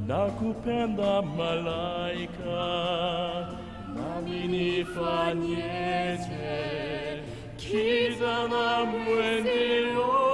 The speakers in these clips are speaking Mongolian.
Nakupenda malaika nami nifanyete kiza na mwendio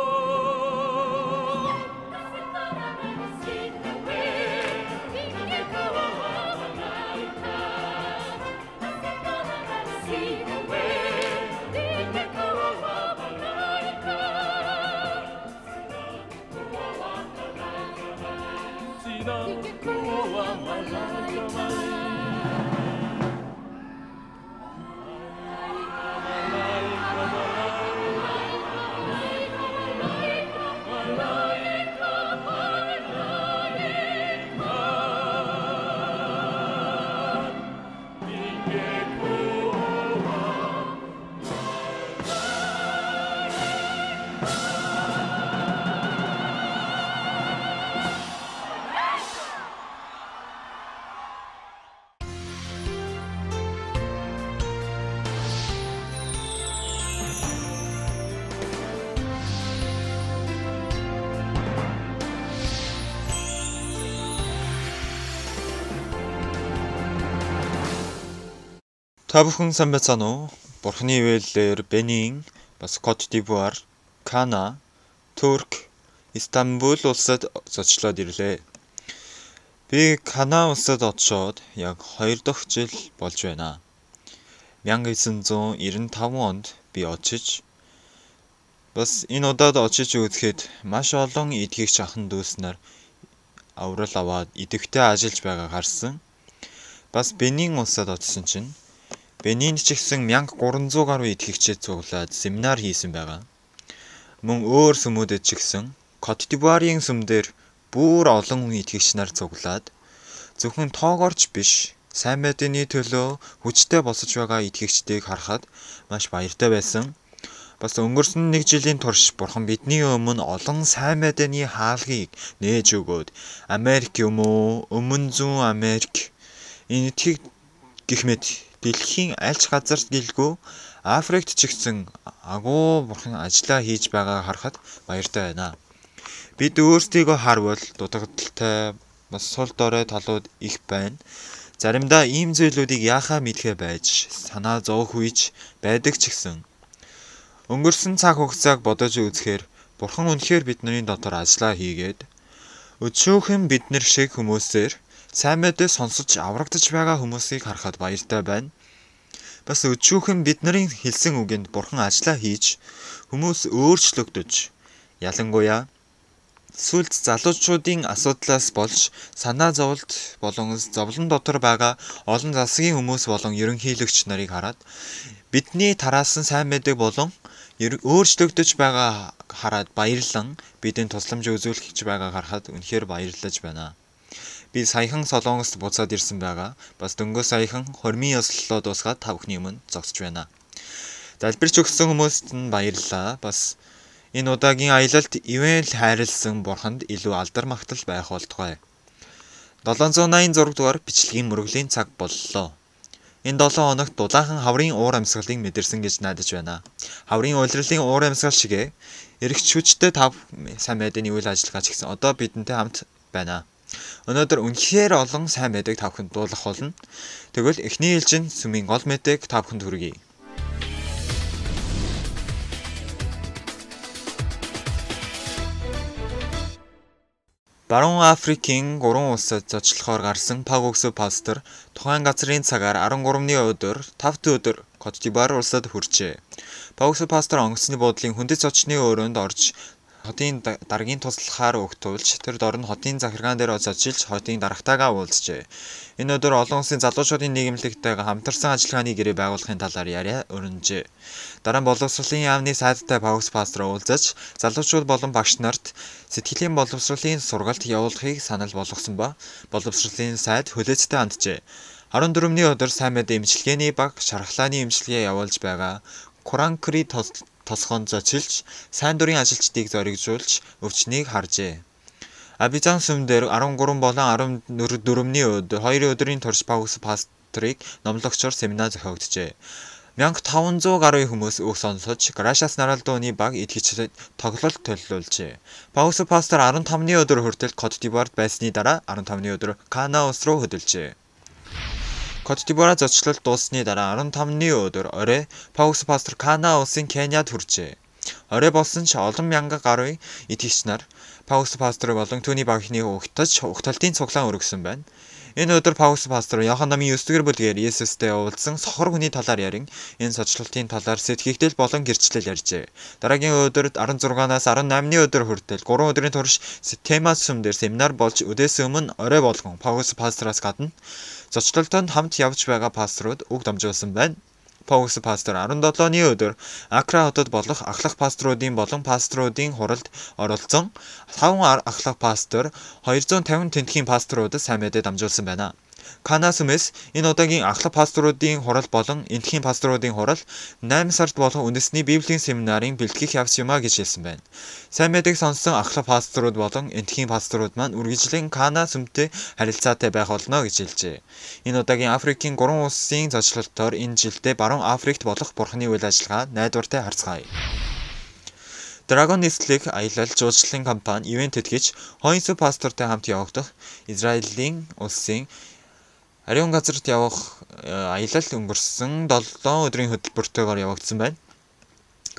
Та бүхэн сайн байцгаана уу? Бурхны ивэлээр Бенин, бас Кот д'Ивуар, Кана, Турк, Истанбул улсад зочлоод ирлээ. Би Кана улсад очоод яг 2 дахь жил болж байна. 1995 онд би очиж бас энэ удаад очиж үзэхэд маш олон идэхэгч ахын дүүс нар аврал аваад идэвхтэй ажиллаж байгаа харсан. Бас Бенин улсад очсон чинь Бенинд ч ихсэн 1300 гаруй идэхэгчид цуглаад семинар хийсэн байгаа. Мөн өөр сүмүүдэд ч ихсэн Кот д'Ивуарын сүмдэр бүр олон идэхэгч нар цуглаад зөвхөн тоогоорч биш, сайн мэдээний төлөө хүчтэй босож байгаа идэхэгчдийг харахад маш баяртай байсан. Бас өнгөрсөн 1 жилийн турш Бурхан бидний өмнө олон сайн мэдээний хаалгыг нээж өгөөд Америк юм уу, Өмнө зүүн Америк энэ гэх мэт дэлхийн аль ч газарт гэлгүй Африкт ч ихсэн агуу Бурхан ажиллаа хийж байгаа харахад баяртай байна. Бид өөрсдийгөө харвал дутагдaltaй бас сул дорой талууд их байна. Заримдаа ийм зүйлүүдийг яахаа мэдхэ байж санаа зовх үеч байдаг ч гэсэн өнгөрсөн цаг хугацааг бодож үзэхээр Бурхан үнэхээр бидний дотор ажиллаа хийгээд өчүүхэн биднэр шиг хүмүүсээр сайн мэдээ сонсож аврагдаж байгаа хүмүүсийг харахад баяртай байна. Бас өчүүхэн бид нарын хэлсэн үгэнд бурхан ажиллаа хийж хүмүүс өөрчлөгдөж, ялангуяа сүлд залуучуудын асуудлаас болж санаа зовлт болон зовлон дотор байгаа олон засгийн хүмүүс болон ерөнхийлөгч нарыг хараад бидний тараасан сайн мэдээ болон өөрчлөгдөж байгаа хараад баярлан бидэнд тусламж үзүүлж байгааг харахад үнэхээр баярлаж байна. Би саяхан Солонгост буцаад ирсэн байгаа. Бас дөнгөж саяхан хормын ёслолоо дуусгаад та бүхний өмнө зогсож байна. Залбирч өгсөн хүмүүст нь баярлалаа. Бас энэ удаагийн аялалд ивэл хайрлсан бурханд илүү алдар магтал байх болтугай. 786 дугаар бичлэгийн мөрөглийн цаг боллоо. Энэ 7 хоногт дулаахан хаврын уур амьсгалыг мэдэрсэн гэж найдаж байна. Хаврын улирлын уур амьсгал шигэ эрэгч хүчтэй тав сайн мэдээний үйл ажиллагаач гэсэн одоо бидэнтэй хамт байна. Өнөөдөр үнэхээр олон сайн мэдээг тавханд дуулах болно. Тэгвэл эхний ээлжинд сүмийн гол мэдээг тавханд хүргэе. Баруун Африкийн 3 улсад зочлохоор гарсан Паугсу пастор тухайн газрын цагаар 13-ны өдөр 5 өдөр Кот д'Ивуар улсад хүрчээ. Паугсу пастор онгоцны буудлын хүндэт зочны өрөөнд орж хотын даргийн туслахаар өгтүүлж тэр дор нь хотын захиргаан дээр зочилж хотын дарагтайгаа уулзжээ. Энэ өдөр олон улсын залуучуудын нийгэмлэгтэйгээ хамтарсан ажиллагааны гэрээ байгуулахын талаар яриа өрнөжээ. Дараа нь боловсролын яамны сайдтай Паугс пастор уулзаж залуучууд болон багш нарт сэтгэлийн боловсролын сургалт явуулахыг санал болгосон ба боловсролын сайд хүлээцтэй ханджээ. 14-ний өдөр сайн мэдээ эмчилгээний баг шархлааны эмчилгээ явуулж байгаа Куранкри тосгонд зочилж сайн дурын ажилчдыг зоригжуулж өвчнийг харжээ. Абижан сүм дээр 13 болон 14-ний өдөр 2 өдрийн турш Паугс пасторыг номлогчоор семинар зохиогджээ. 1500 гаруй хүмүүс үг сонсож Грашиас Наралдууны баг итгэж тоглолт төлөвлөжээ. Паугс пастор 15-ны өдөр хүртэл Кот д'Ивуарт байсны дараа 15-ны өдөр Кана улс руу хөдөлжээ. Кот д'Ивуар зочлолт дууссаны дараа 15-ны өдөр орой Паугс пастор Кана улсын Кениад хүрчээ. Орой болсон ч олон мянган гаруй итгэгч нар Паугс пасторыг болон түүний багийнхныг угтаж угталтын цуглаан өргөсөн байна. Энэ өдөр Паугс пастор Иохан номын 9-р бүлгээр Есүстэй уулзсан сохор хүний талаар ярин энэ сочлолтын талаар сэтгэгдэл болон гэрчлэл ярьжээ. Дараагийн өдөр 16-наас 18-ны өдөр хүртэл 3 өдрийн турш Темас сүм дээр семинар болж өдөөс өмнө орой болгон Паугс пастораас гадна зочлолтод хамт явж байгаа пасторууд үг дамжуулсан байна. Паугс пастор 17-ны өдөр Акра хотод болох ахлах пасторуудын болон пасторуудын хуралд оролцсон 5 ахлах пастор 250 тентхийн пасторуудад сайн мэдээ дамжуулсан байна. Кана сүмээс энэ удаагийн ахлах пасторуудын хурал болон энтхийн пасторуудын хурал 8 сард болох үндэсний библийн семинарын бэлтгэх явц юмаа гэж хэлсэн байна. Сайн мэдээг сонссон ахлах пасторууд болон энтхийн пасторууд маань үргэлжлэн Кана сүмтэй харилцаатай байх болно гэж хэлжээ. Энэ удаагийн Африкийн 3 улсын зочлолтоор энэ жилдээ баруун Африкт болох бурхны үйл ажиллагаа найдвартай харцгаая. Dragon Nest-ийг аялал жуулчлалын компани ивент тэтгэж Хойнсу пастортай хамт явагдах Израилийн улсын ариун газарт явах аялал өнгөрсөн 7 өдрийн хөтөлбөртөөр явагдсан байна.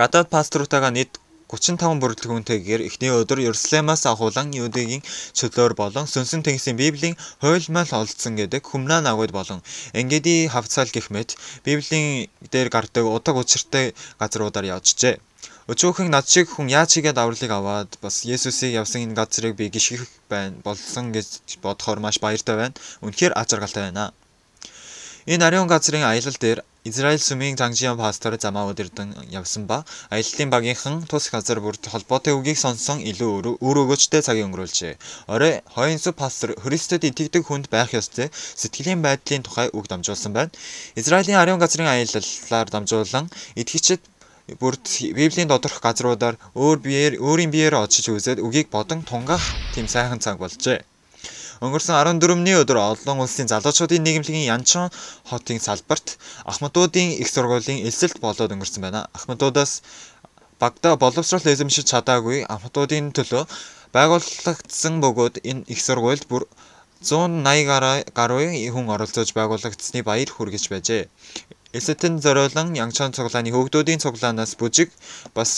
Гадаад пасторуудтайгаа нийт 35 бүрэлдэхүүнтэйгээр эхний өдөр Иерусалимаас ахуулан Юудын чөлөөр болон сүнсэн тэнгисийн Библийн хуйлмал олдсон гэдэг хүмнаа нагуйд болон Энгеди хавцаал гэх мэт Библийн дээр гардаг удаг учиртай газруудаар явжжээ. Өчүүхэн над шиг хүн яаж хийгээд авралыг аваад бас Есүсийг явсан энэ газрыг би гიშгэх болсон гэж бодохоор маш баяртай байна. Үнэхээр ачааргалтай байна. Энэ ариун газрын аялал дээр Израиль сүмийн Зангжиан пастор замаа удирдан явсан ба аяллаа багийнхан тус газар бүрт холбоотой үгийг сонссон илүү үр өгөөжтэй цагийг өнгөрүүлжээ. Орой Хойнсу пастор Христэд итгэдэг хүнд байх ёстой сэтгэлийн байдлын тухай үг дамжуулсан байна. Израилийн ариун газрын аяллаар дамжуулан итгэгчид бүрд Библийн доторх газруудаар өөрийн биеэр очиж үзээд үгийг бодон тунгаах тийм сайхан цаг болжээ. Өнгөрсөн 14-ний өдөр олон улсын залуучуудын нийгэмлэгийн Янчон хотын салбарт ахмадуудын их сургуулийн элсэлт болоод өнгөрсөн байна. Ахмадуудаас багада боловсрол эзэмшиж чадаагүй ахмадуудын төлөө байгуулагдсан бөгөөд энэ их сургуульд бүр 180 гаруй хүн оролцож байгуулагдсны баяр хүргэж байжээ. Элсэлтэн зориулан Янчон цуглааны хүүхдүүдийн цуглаанаас бүжиг бас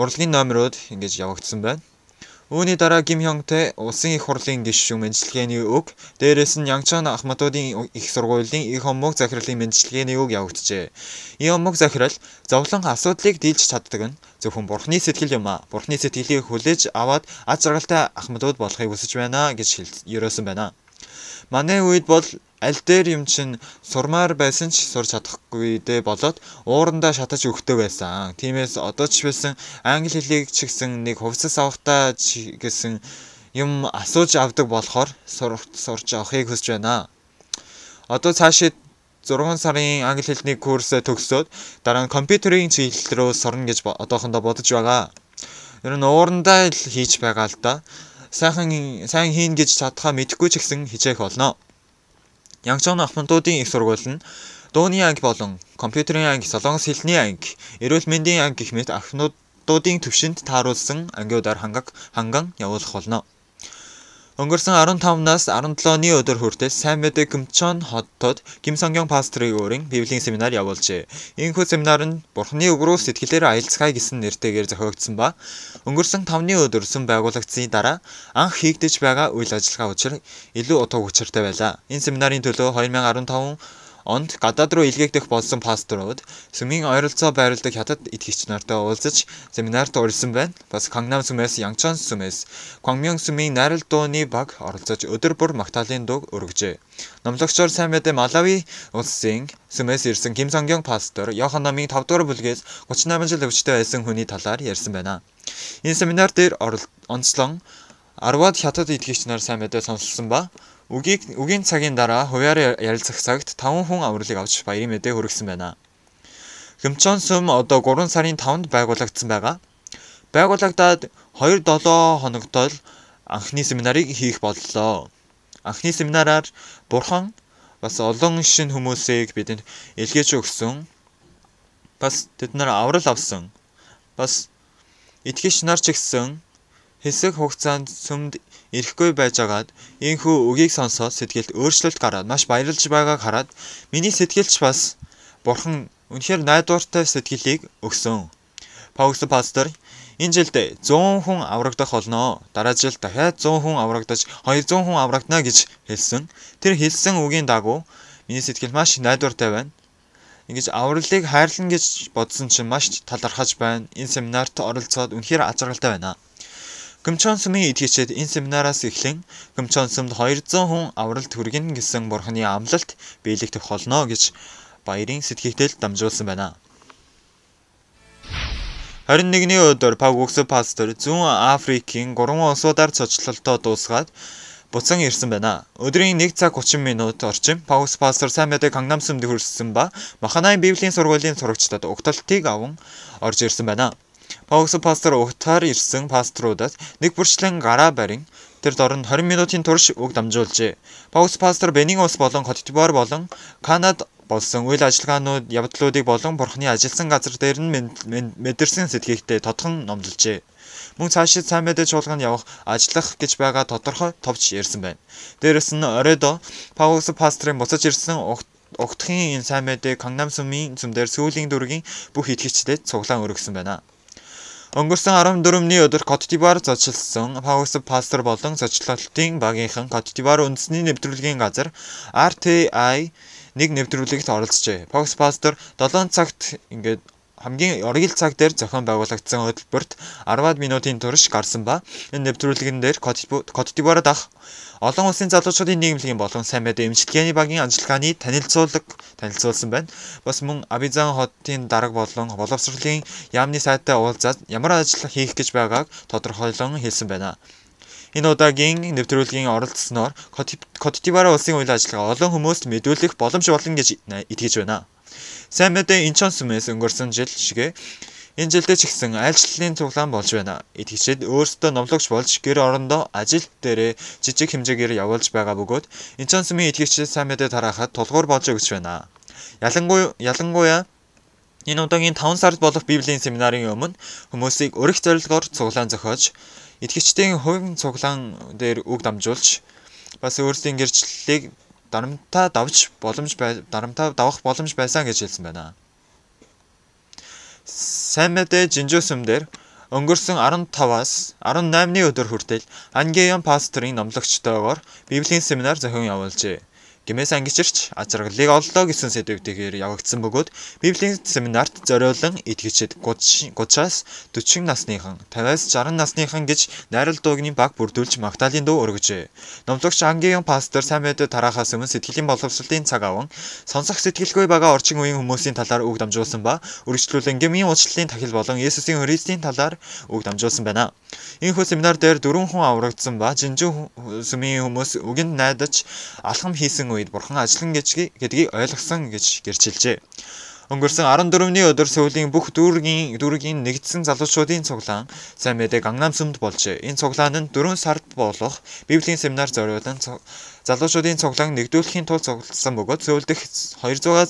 урлагийн номерууд ингэж явагдсан байна. Үүний дараа гим 형태 улсын их хурлын гишүүн мэндчилгээний үг, дээрээс нь Янчон Ахмадуудын их сургуулийн их хомог захирлын мэндчилгээний үг явагдажээ. Энэ хомог захирал зовлон асуудлыг дийлж чаддаг нь зөвхөн Бурхны сэтгэл юм а. Бурхны сэтгэлийг хүлээж аваад аз жаргалтай Ахмадууд болохыг хүсэж байна гэж ерөөсөн байна. Манай үед бол аль дээр юм чин сурмаар байсан ч сурч чадахгүй дэ болоод уурандаа шатаж өгтөө байсан. Тиймээс одоо ч байсан англи хэлийг ч гэсэн нэг хувцас авахтаа гэсэн юм асууж авдаг болохоор сурч авахыг хүсэж байна. Одоо цаашид 6 сарын англи хэлний курс төгсөөд дараа нь компьютерийн чиглэл рүү сурна гэж одоохондоо бодож байгаа. Ер нь уурандаа л хийж байгаа л да. Сайн хийн гэж чадхаа мэдэхгүй ч гэсэн хичээх болно. Янчон Ахмадуудын их сургууль нь дууны анги болон компьютерийн анги, солонгос хэлний анги, эрүүл мэндийн анги гэх мэт Ахмадуудын төвшөнд тааруулсан ангиудаар ханган явуулах болно. Өнгөрсөн 15-наас 17-ны өдөр хүртэл сайн мэдээ Кымчон хотод Ким Сонгён пастрын өөрийн библийн семинар явуулжээ. Энэхүү семинар нь Бурхны үг рүү сэтгэлээр аялцгаая гэсэн нэртэйгээр зохиогдсон ба өнгөрсөн 5-ны өдөр сүм байгуулагдсны дараа анх хийгдэж байгаа үйл ажиллагаа учир илүү утга учиртай байлаа. Энэ семинарын төлөө 2015 онд гадаад руу илгээгдэх болсон пасторууд сүмийн ойролцоо байрладаг хятад итгэгч нартай уулзаж семинарт урилсан байна. Бас Кангнам сүмээс Янчон сүмээс Гвангмyon сүмийн найрал дууны баг оролцож өдөр бүр магтаалын дуу өргөжээ. Номлогчоор сайн мэдээ Малави улсын сүмээс ирсэн Ким Сонгён пастор Йохан номын 5 дугаар бүлгээс 38 жил өвчтөй байсан хүний талаар ярьсан байна. Энэ семинар дээр онцлон 10-аад хятад итгэгч нар сайн мэдээ сонссон ба үгийн цагийн дараа хуваарь ярилцах цагт 5 хүн авралыг авч баярын мэдээ хүргэсэн байна. Кымчон сүм одоо 3 сарын 5-нд байгуулагдсан байгаа. Байгуулагдаад 2-7 хоногтол анхны семинарыг хийх боллоо. Анхны семинараар Бурхан бас олон шин хүмүүсийг бидэнд илгээж өгсөн. Бас тэд нар аврал авсан. Бас итгэгч нар ч гэсэн хэсэг хугацаанд сүмд ирэхгүй байжгаад энэхүү үгийг сонсоод сэтгэлд өөрчлөлт гараад маш баярлж байгааг хараад миний сэтгэлч бас Бурхан үнэхээр найдвартай сэтгэлийг өгсөн. Паулус пастор энэ жилдээ 100 хүн аврагдах болно. Дараа жил дахиад 100 хүн аврагдаж 200 хүн аврагдана гэж хэлсэн. Тэр хэлсэн үгийн дагуу миний сэтгэл маш найдвартай байна. Ингэж авралыг хайрлана гэж бодсон чинь маш талархаж байна. Энэ семинарт оролцоод үнэхээр аз жаргалтай байна. Кымчон сүмийн итгэгчид энэ семинараас эхлэн Кымчон сүмд 200 хүн авралт хүргэн гэсэн Бурханы амлалт биелэгдэх болно гэж баярын сэтгэгдэл дамжуулсан байна. 21-ний өдөр Паулус пастор зүүн Африкийн 3 улсуудаар цочлолтоо дуусгаад буцан ирсэн байна. Өдрийн 1 цаг 30 минут орчим Паулус пастор сайн мэдээ Кангнам сүмд хүрсэн ба Маханай библийн сургуулийн сурагчдад угталтыг аван орж ирсэн байна. Паулус пастор угтаар ирсэн пасторудад нэг бүрчлэн гараа барин тэр дорн 20 минутын турш үг дамжуулжээ. Паулус пастор Бенин улс болон Кот д'Ивуар болон Канад болсон үйл ажиллагаанууд явдлуудыг болон Бурханы ажилласан газар дээр нь мэдэрсэн сэтгэгдээ тодхон номлолжээ. Мөн цаашид сайн мэдээ чуулганд явах ажиллах гэж байгаа тодорхой товч ярьсан байна. Дээрэс нь оройдоо Паулус пастрын буцаж ирсэн угтахын энэ сайн мэдээ Кангнам сүмийн зүмдэр сүүлийн дүүргийн бүх итгэгчдэд цуглаан өргөсөн байна. Өнгөрсөн 14-ний өдөр Кот д'Ивуар зочлсон Паулус пастор болон зочлолтын багийнхан Кот д'Ивуар үндэсний нэвтрүүлгийн газар RTI нэг нэвтрүүлэгт оролцжээ. Паулус пастор 7 цагт ингээд хамгийн оргил цаг дээр зохион байгуулагдсан хөтөлбөрт 10 минутын турш гарсан ба энэ нэвтрүүлгэн дээр Кот д'Ивуар дах олон улсын залуучуудын нийгмийн болон сайн мэдээ эмчилгээний багийн ажиллагааны танилцуулсан байна. Бас мөн Абизан хотын дарга болон боловсролын яамны сайтай уулзаад ямар ажил хийх гэж байгааг тодорхойлон хэлсэн байна. Энэ удаагийн нэвтрүүлгийн оролцсноор Кот д'Ивуар улсын үйл ажиллагаа олон хүмүүст мэдүүлэх боломж болно гэж итгэж байна. Сайн мэдээ Инчон сүмээс өнгөрсөн жил шигээ энэ жилдээ ч гэсэн айлчлалын цуглаан болж байна. Итгэгчид өөрсдөө номлогч болж гэр орондоо ажил дээрээ жижиг хэмжээгээр явуулж байгаа бөгөөд Инчон сүмийн итгэгчид сайн мэдээ тараахад тулгуур болж өгч байна. Ялангуяа энэ удаагийн 5 сард болох библийн семинарын өмнө хүмүүсийг өрх зорилгоор цуглаан зохиож итгэгчдийн хувийн цуглаан дээр үг дамжуулж бас өөрсдийн гэрчлэлийг дарамтаа давах боломж байсан гэж хэлсэн байна. Сайн мэдээ Жинжүү сүмдэр өнгөрсөн 15-аас 18-ны өдөр хүртэл Ангеон пасторын номлогчтойгоор Библийн семинар зохион явуулжээ. Гэмээс ангичирч ажиргалыг оллоо гэсэн сэдвээр явагдсан бөгөөд Библийн семинарт зориулан итгэгчид 30-аас 40 насныхан, 50-аас 60 насныхан гэж найрал дуугийн баг бүрдүүлж Магдалины дуу өргөжээ. Номлогч Ангеон пастор сайн мэдээ тараахаас өмнө сэтгэлийн боловсролын цаг аван сонсох сэтгэлгүй байгаа орчин үеийн хүмүүсийн талаар үг дамжуулсан ба үргэлжлүүлэн гмийн уучлалын тахил болон Есүсийн Христийн талаар үг дамжуулсан байна. Энэхүү семинар дээр 4 хүн аврагдсан ба жинжин сүмийн хүмүүс үгэнд найдаж алхам хийсэн үед Бурхан ажиллан гэдгийг ойлгосон гэж гэрчилжээ. Өнгөрсөн 14-ний өдөр сүүлийн бүх дүүргийн нэгдсэн залуучуудын цуглаан сайн мэдээ Гангнам сүмд болжээ. Энэ цуглаан нь 4 сард болох Библийн семинар зориулан залуучуудын цуглаан нэгдүүлэхийн тулд цугласан бөгөөд сүүлдэх 200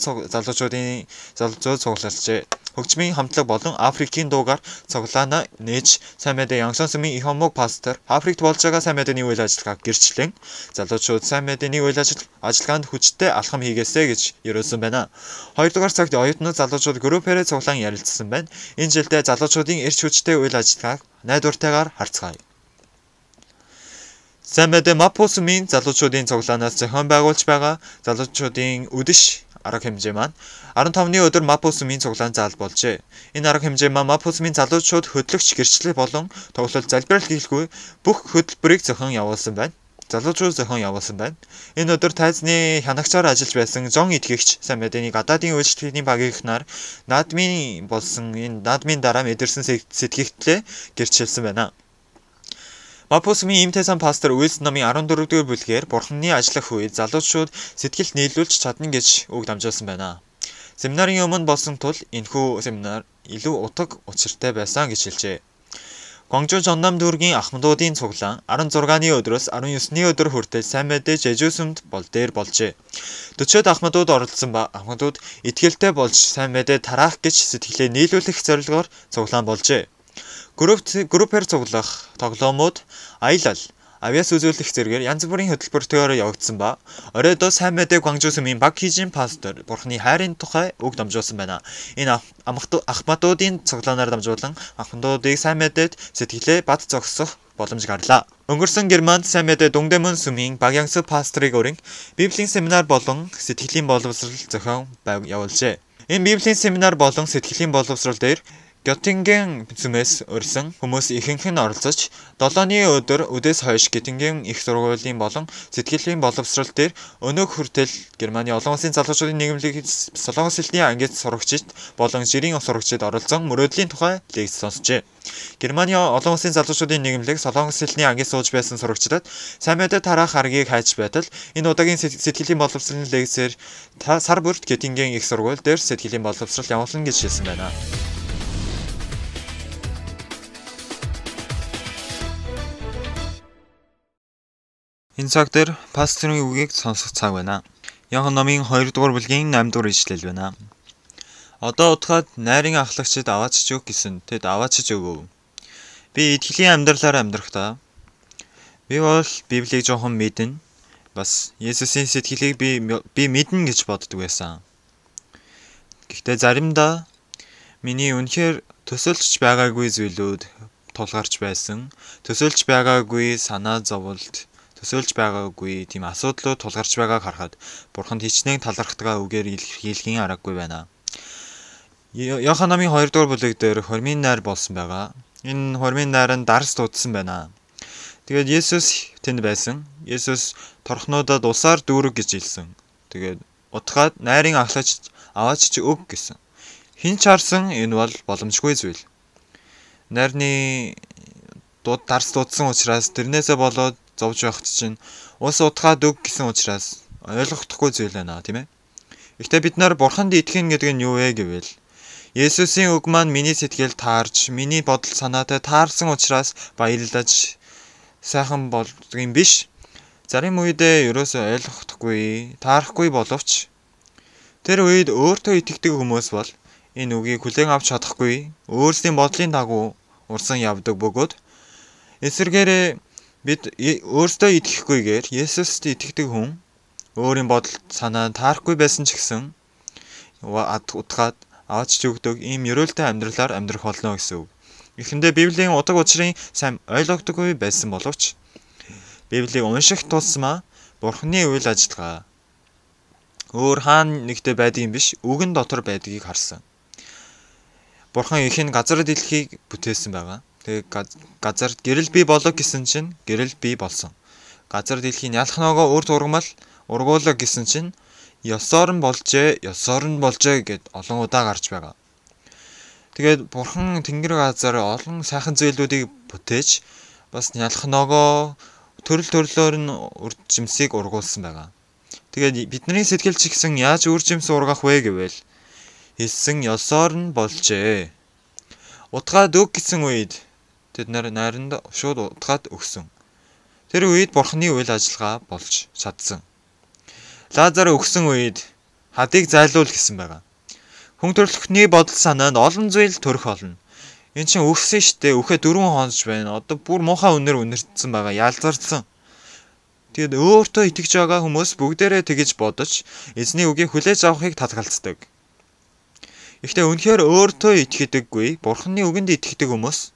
залуучууд цуглалжээ. Хөгжмийн хамтлаг болон Африкийн дуугаар цуглаанаа нээж сайн мэдээ Янсан сүмийн Ихомог пастор Африкт болж байгаа сайн мэдээний үйл ажиллагааг гэрчлэн залуучууд сайн мэдээний үйл ажиллагаанд хүчтэй алхам хийгээсэй гэж ерөөсөн байна. 2 дугаар цагт оюутнууд залуучууд группээр цуглаан ярилцсан байна. Энэ жилдээ залуучуудын эрч хүчтэй үйл ажиллагааг найдвартайгаар харцгаая. Сайн мэдээ Мапо сүмийн залуучуудын цуглаанаас зохион байгуулж байгаа залуучуудын үдэш арга хэмжээ маань 15-ны өдөр Мапо сүмийн цуглаан заал болжээ. Энэ арга хэмжээ маань Мапо сүмийн залуучууд хөтлөгч гэрчлэл болон тоглолт залбирал хийлгүй бүх хөтөлбөрийг зохион явуулсан байна. Залуучууд зохион явуулсан байна. Энэ өдөр тайзны хянагчаар ажиллаж байсан Жон итгэгч сайн мэдээний гадаадын үйлчлэлийн багийнхнаар наадмын дараа мэдэрсэн сэтгэгдлээ гэрчилсэн байна. Мапо сүмийн Имтэсан пастор Уилс номын 14-р бүлгээр Бурханы ажиллах үед залуучууд сэтгэлд нийлүүлж чадна гэж үг дамжуулсан байна. Семинарын өмнө болсон тул энэхүү семинар илүү утга учиртай байсан гэж хэлжээ. Гуанчжоу Жоннам дүүргийн ахмадуудын цуглаан 16-ны өдрөөс 19-ний өдөр хүртэл сайн мэдээ Жежүү сүмд болжээ. 40-од ахмадууд оролцсон ба ахмадууд итгэлтэй болж сайн мэдээ тараах гэж сэтгэлээ нийлүүлэх зорилгоор цуглаан болжээ. Группээр цуглах тоглоомууд аялал, авиас үзүүлэх зэргээр янз бүрийн хөтөлбөртөөр явагдсан ба оройдоо сайн мэдээ Гуанчжоу сүмийн Баг Хижин пастор Бурханы хайрын тухай үг дамжуулсан байна. Энэ ахмадуудын цуглаанаар дамжуулан ахмадуудыг сайн мэдээд сэтгэлээ бат зогсох боломж гарлаа. Өнгөрсөн Германд сайн мэдээ Дунгдэмэн сүмийн Баг Янсу пастрыг өрн Библийн семинар болон сэтгэлийн боловсрол зохион явуулжээ. Энэ Библийн семинар болон сэтгэлийн боловсрол дээр Göttingen сүмээс өрсөн хүмүүс ихэнх нь оролцож 7-ны өдөр үдээс хойш Göttingen их сургуулийн болон сэтгэлийн боловсрол дээр өнөөг хүртэл Германы олон улсын залуучуудын нийгэмлэг Солонгос хэлний ангид сурагчид болон жирийн сурагчид оролцсон мөрөөдлийн тухай лекц сонсжээ. Германы олон улсын залуучуудын нийгэмлэг Солонгос хэлний ангид сууж байсан сурагчдад сайн мэдээ тараах аргыг хайж байтал энэ удаагийн сэтгэлийн боловсролын лекцээр сар бүрт Göttingen их сургууль дээр сэтгэлийн боловсрол явуулна гэж хэлсэн байна. Энэ цаг дээр пасторын үгийг сонсох цаг байна. Иохан номын 2 дугаар бүлгийн 8 дугаар ишлэл байна. Одоо утгаад найрын ахлагчид аваачж өг гэсэн тэд аваачж өгөв. Би итгэлийн амьдралаар амьдрахдаа би бол Библийг жоохон мэднэ. Бас Есүсийн сэтгэлийг би мэднэ гэж боддог байсан. Гэхдээ заримдаа миний үнэхээр төсөөлж байгаагүй зүйлүүд тулгарч байсан. Төсөөлж байгаагүй санаа зовлт төсөөлж байгаагүй тийм асуудлууд тулгарч байгааг харахад Бурханд хичнээн талархтгаа үгээр илэрхийлхийн аргагүй байна. Иохан номын 2 дугаар бүлэг дээр хормын найр болсон байгаа. Энэ хормын найр нь дарс дуудсан байна. Тэгээд Есүс тэнд байсан. Есүс торхнуудад усаар дүүрэг гэж хэлсэн. Тэгээд утгаад найрын ахлагч аваач өг гэсэн. Хин ч харсан энэ бол боломжгүй зүйл. Найрны дарс дуудсан учраас тэрнээсээ болоод зовж байхад чинь ус утгаад өг гэсэн учраас ойлгохдохгүй зүйл байна тийм ээ. Гэхдээ бид нар Бурханд итгэх гэдэг нь юу вэ гэвэл Есүсийн үг маань миний сэтгэл таарж, миний бодол санаатай таарсан учраас баярлаж сайхан болдгийм биш. Зарим үедээ ерөөсөө ойлгохдохгүй, таарахгүй боловч тэр үед өөртөө итгэдэг хүмүүс бол энэ үгийг хүлээн авч чадахгүй, өөрсдийн бодлын дагуу урсан явдаг бөгөөд эсвэргээрээ бид өөртөө итгэхгүйгээр Есүст итгэдэг хүн өөрийн бодол санаа таарахгүй байсан ч гэсэн утгаад аваач өгдөг ийм ерөөлтэй амьдралаар амьдрах болно гэсэн үг. Эхэндээ Библийн утга учирыг сайн ойлгодоггүй байсан боловч Библийг унших тусмаа Бурханы үйл ажиллагаа өөр хаана нэгтээ байдгийн биш, үгэн дотор байдгийг харсан. Бурхан ихэн газар дэлхийг бүтээсэн байгаа. Тэгээ газарт гэрэл бий болог гэсэн чинь гэрэл бий болсон. Газар дэлхийн ялах ногоо үр тургамал ургуулга гэсэн чинь ёсоор нь болжээ гэд олон удаа гарч байгаа. Тэгээд Бурхан тэнгэр газар олон сайхан зүйлүүдийг бүтээж бас ялах ногоо төрөл төрлөөр нь үр жимсийг ургуулсан байгаа. Тэгээд бидний сэтгэл ч гэсэн яаж үр жимс ургах вэ гэвэл хэлсэн ёсоор нь болжээ. Утгаад өг гэсэн үед тэд найранд шууд утгаад өгсөн. Тэр үед Бурханы үйл ажиллагаа болж чадсан. Лазар өгсөн үед хадыг зайлуул гэсэн байгаа. Хүн төрөлхтний бодол санаанд олон зүйл төрөх болно. Энд чинь өгсөн штэ, өөхөө 4 хонож байна. Одоо бүр муухай үнээр үнэртсэн байгаа, ялзарсан. Тэгэд өөртөө итгэж байгаа хүмүүс бүгдээрээ тэгэж бодож эзний үгийг хүлээж авахыг татгалздаг. Гэхдээ үнэхээр өөртөө итгэдэггүй, Бурханы үгэнд итгэдэг хүмүүс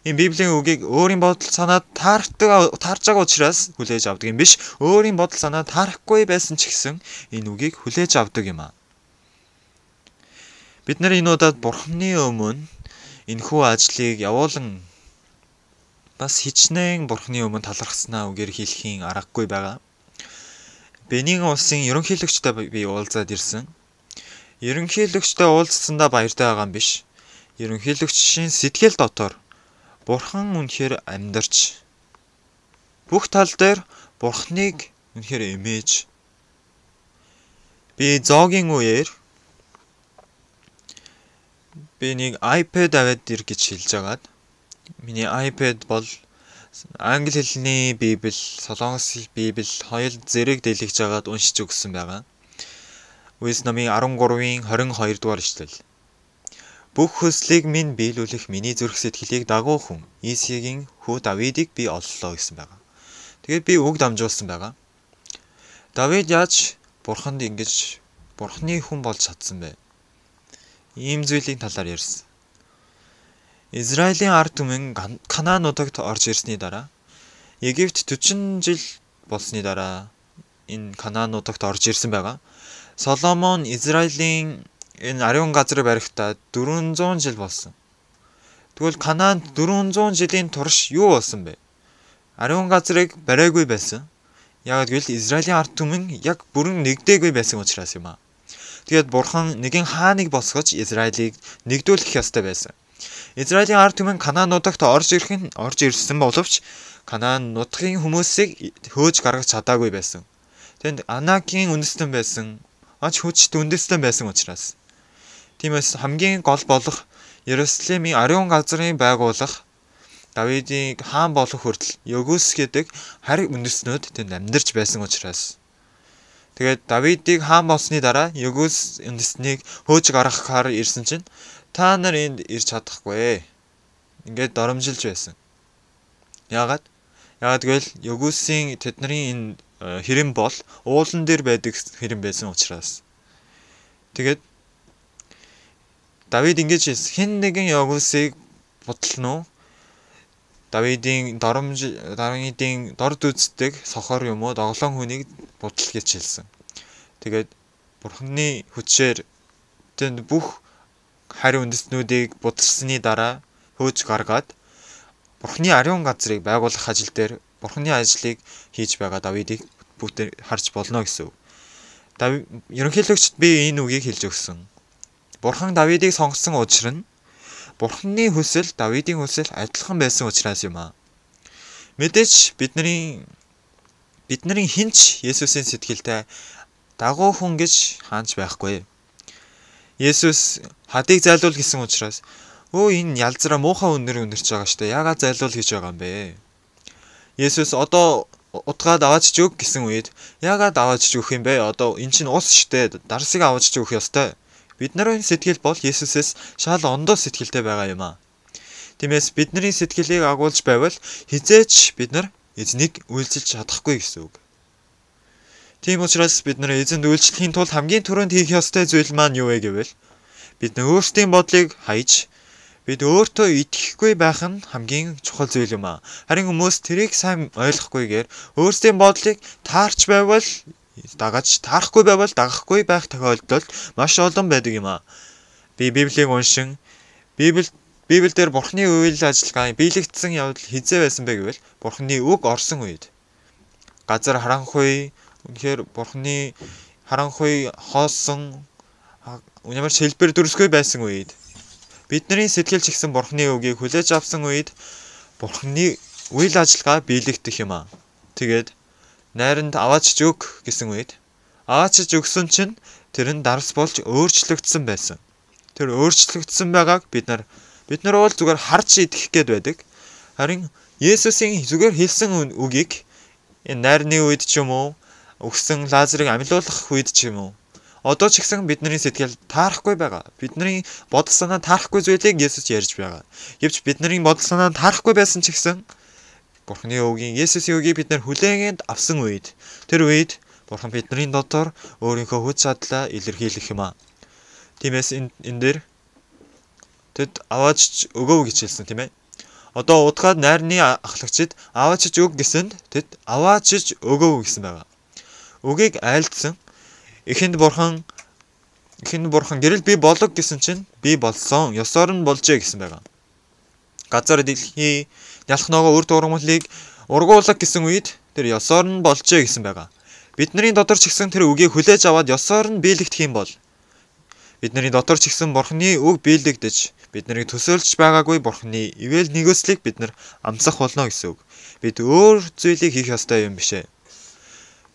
энэ Библийн үгийг өөрийн бодол санаад таарч байгаа учраас хүлээж авдаг юм биш, өөрийн бодол санаад таарахгүй байсан ч гэсэн энэ үгийг хүлээж авдаг юм аа. Бид нар энэ удаад Бурханы өмнө энэхүү ажлыг явуулан бас хичнээн Бурханы өмнө талархснаа үгээр хэлхийн аргагүй байгаа. Бенин улсын ерөнхийлөгчтэй би уулзаад ирсэн. Ерөнхийлөгчтэй уулзсандаа баяртай байгаа юм биш. Ерөнхийлөгчийн сэтгэл дотор Бурхан үнэхээр амьдарч бүх тал дээр Бурханыг үнэхээр эмээж. Би зоогийн үеэр би нэг iPad аваад ир гэж хэлж агаад миний iPad бол англи хэлний Библи, солонгос Библи хоёул зэрэг дэлгэж агаад уншиж өгсөн байгаа. Үс намын 13-ийн 22 дугаар ишлэл. Бүх хүслийг минь биелүүлэх миний зүрх сэтгэлийг дагуу хүн Исигийн хүү Давидыг би оллоо гэсэн байгаа. Тэгээд би үг дамжуулсан байгаа. Давид яаж Бурханд ингэж Бурханы хүн болж чадсан бэ? Ийм зүйлийн талаар ярьсан. Израилийн ард түмэн Канаануудад орж ирсний дараа Египт 40 жил болсны дараа энэ Канаануудад орж ирсэн байгаа. Соломон Израилийн энэ ариун газрыг барихтаа 400 жил болсон. Тэгвэл Канаанд 400 жилийн турш юу болсон бэ? Ариун газрыг бариагүй байсан. Яг гэвэл Израилийн ард түмэн яг бүрэн нэгдээгүй байсан учраас юм аа. Тэгээд Бурхан нэгэн хааныг босгож Израилийг нэгдүүлэх ёстой байсан. Израилийн ард түмэн Канаануудад орж ирсэн боловч Канаан нутгийн хүмүүсийг хөөж гаргаж чадаагүй байсан. Тэнд Анакийн үндэстэн байсан, ач хүчтэй үндэстэн байсан учраас. Тиймээс хамгийн гол болох Иерусалимийн ариун газрыг байгуулах Давидыг хаан болох хүртэл Егүс гэдэг харь үндэстнүүд тэнд амьдарч байсан учраас. Тэгээд Давидыг хаан болсны дараа Егүс үндэстнийг хөөж гаргахаар ирсэн чинь та нар энд ирж чадахгүй. Ингээд доромжилж байсан. Яагаад гэвэл Егүсийн тэдний энэ хэрэм бол уулан дээр байдаг хэрэм байсан учраас. Тэгээд Давид ингэж хэн нэгэн Егүсийг бодлоно. Давидын Давидын дорд үздэг сохор юм уу доглоон хүнийг будал гэж хэлсэн. Тэгээд Бурханы хүчээр тэнд бүх харь үндэстнүүдийг будалсны дараа хөөж гаргаад Бурханы ариун газрыг байгуулах ажил дээр Бурханы ажлыг хийж байгаа Давидыг бүгд харж болно гэсэн үг. Ерөнхийлөгчд би энэ үгийг хэлж өгсөн. Бурхан Давидыг сонгосон учир нь Бурханы хүсэл Давидын хүсэл адилхан байсан учраас юм аа. Мэдээж бидний хинч Есүсийн сэтгэлтэй дагуу хүн гэж хаанч байхгүй. Есүс хадыг зайлуул гэсэн учраас энэ ялзраа муухай үнээр үнэрч байгаа штэ. Яагаад зайлуул гэж байгаа юм бэ? Есүс одоо утгаад аваач өг гэсэн үед яагаад аваач өгөх юм бэ? Одоо эн чинь ус штэ. Дарсыг аваач өгөх ёстой. Бид нарын сэтгэл бол Есүсээс шал ондоо сэтгэлтэй байгаа юм аа. Тиймээс бидний сэтгэлийг агуулж байвал хизээч бид нар эзнийг үйлчилж чадахгүй гэсэн үг. Тийм учраас бид нар эзэнд үйлчлэхийн тулд хамгийн түрүүнд хийх ёстой зүйл маань юу вэ гэвэл бид өөрсдийн бодлыг хайж Бид өөртөө итгэхгүй байх нь хамгийн чухал зүйл юм аа. Харин хүмүүс тэрийг сайн ойлгохгүйгээр өөрсдийн бодлыг таарч байвал дагаж, таарахгүй байвал дагахгүй байх тохиолдол маш олон байдаг юм аа. Би Библийг уншин Библиэлд Бурхны үйл ажиллагаа биелэгдсэн явдал хизээ байсан бэ гэвэл Бурхны үг орсон үед. Газар харанхуй, үнэхээр Бурхны харанхуй хоосон ямар шилбэр дүрсгүй байсан үед. Бидний сэтгэл ч ихсэн Бурхны үгийг хүлээж авсан үед Бурхны үйл ажиллагаа биелэгдэх юм аа. Тэгээд найранд аваач өг гэсэн үед аваач өгсөн чинь тэр нь дарс болж өөрчлөгдсөн байсан. Тэр өөрчлөгдсөн байгааг бид нар бол зүгээр харж идэх гээд байдаг. Харин Есүсийн зүгээр хэлсэн үгийг энэ найрны үед ч юм уу, өгсөн Лазарыг амьлуулах үед ч юм уу, одоо ч ихсэн бидний сэтгэл таарахгүй байгаа. Бидний бодол санаа таарахгүй зүйлийг Есүс ярьж байгаа. Гэвч бидний бодол санаа таарахгүй байсан ч ихсэн Бурхны үгийн Есүсийн үгийг бид нар хүлээгээд авсан үед, тэр үед Бурхан бидний дотор өөрийнхөө хүч чадлаа илэрхийлэх юм аа. Тиймээс энэ дээр тэд аваач өгөө гэж хэлсэн тийм ээ. Одоо удаад найрны ахлагчид аваач өг гэсэнд тэд аваач өгөө гэсэн байгаа. Үгийг айлдсан. Эхэнд бурхан гэрэл би болог гэсэн чинь би болсон. Ёсоор нь болжээ гэсэн байгаа. Газар дэлхий нялх ногоо үр дурмалыг ургуулах гэсэн үед тэр ёсоор нь болжээ гэсэн байгаа. Бидний дотор ч гэсэн тэр үгийг хүлээж аваад ёсоор нь биелэгдэх юм бол бидний дотор ч гэсэн Бурхны үг биелэгдэж биднийг төсөөлж байгаагүй Бурхны ивэл нэгүслийг бид нар амсах болно гэсэн үг. Бид өөр зүйлийг хийх ёстой юм бишээ.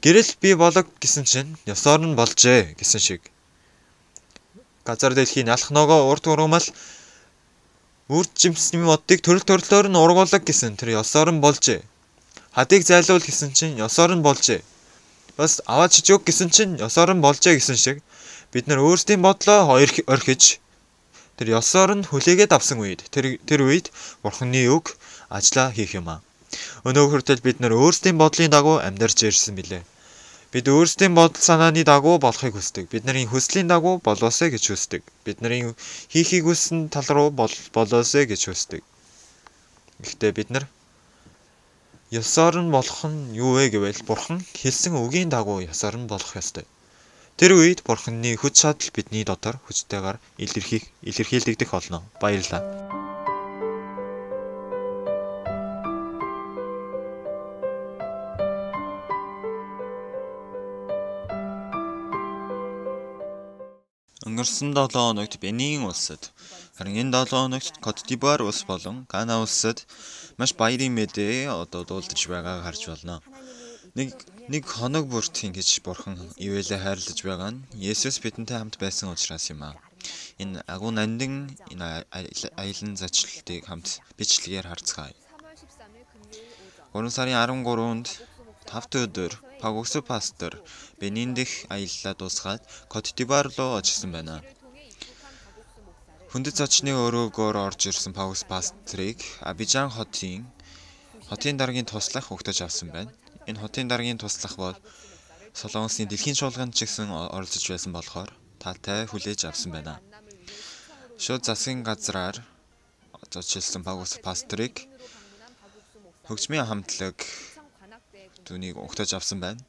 Гэрэл би болог гэсэн чинь ёсоор нь болжээ гэсэн шиг. Газар дэлхийн алх ногоо урт ургамал үр жимсний модыг төрлөөр нь ургуулаг гэсэн тэр ёсоор нь болжээ. Хадыг зайлуул гэсэн чинь ёсоор нь болжээ. Бас аваач өг гэсэн чинь ёсоор нь болжээ гэсэн шиг бид нар өөрсдийн бодлоо орхиж тэр ёсоор нь хүлээгээд авсан үед тэр үед Бурхны үг ажиллаа хийх юм аа. Өнөөгөр хүртэл бид нар өөрсдийн бодлын дагуу амьдарч ирсэн билээ. Бид өөрсдийн бодол санааны дагуу болохыг хүсдэг. Бидний хүслийн дагуу болоосэй гэж хүсдэг. Бидний хийхийг хүссэн тал руу болоосэй гэж хүсдэг. Гэхдээ бид нар ёсоор нь болох нь юу вэ гэвэл Бурхан хэлсэн үгийн дагуу ёсоор нь болох ёстой. Тэр үед Бурханы хүч чадал бидний дотор хүчтэйгээр илэрхийлэгдэх болно. Баярлалаа. Өнгөрсөн 7 хоногт Бенин улсад, харин энэ 7 хоногт Кот д'Ивуар улс болон Гана улсад маш баярын мэдээ дуулдаж байгааг харж байна. Нэг хоног бүрт ингэж Бурхан ивэлээ хайрлаж байгаа нь Есүс бидэнтэй хамт байсан учраас юм аа. Энэ агуу нандин энэ аялан зочлолтыг хамт бичлэгээр харцгаая. 3 сарын 13-нд 5 өдөр Паугус пастор Бенин дэх аяллаа дуусгаад Кот д'Ивуар руу очсон байна. Хүндэт зочны өрөөгөөр орж ирсэн Паугус пастрыг Абижан хотын дараагийн туслах угтаж авсан байна. Энэ хотын дараагийн туслах бол Солонгосын дэлхийн чуулганд ч гэсэн оролцож байсан болохоор таатай хүлээж авсан байна. Шууд засгийн газраар зочлсон Паугус пастрыг хөгжмийн хамтлаг түүнийг угтаж авсан байна.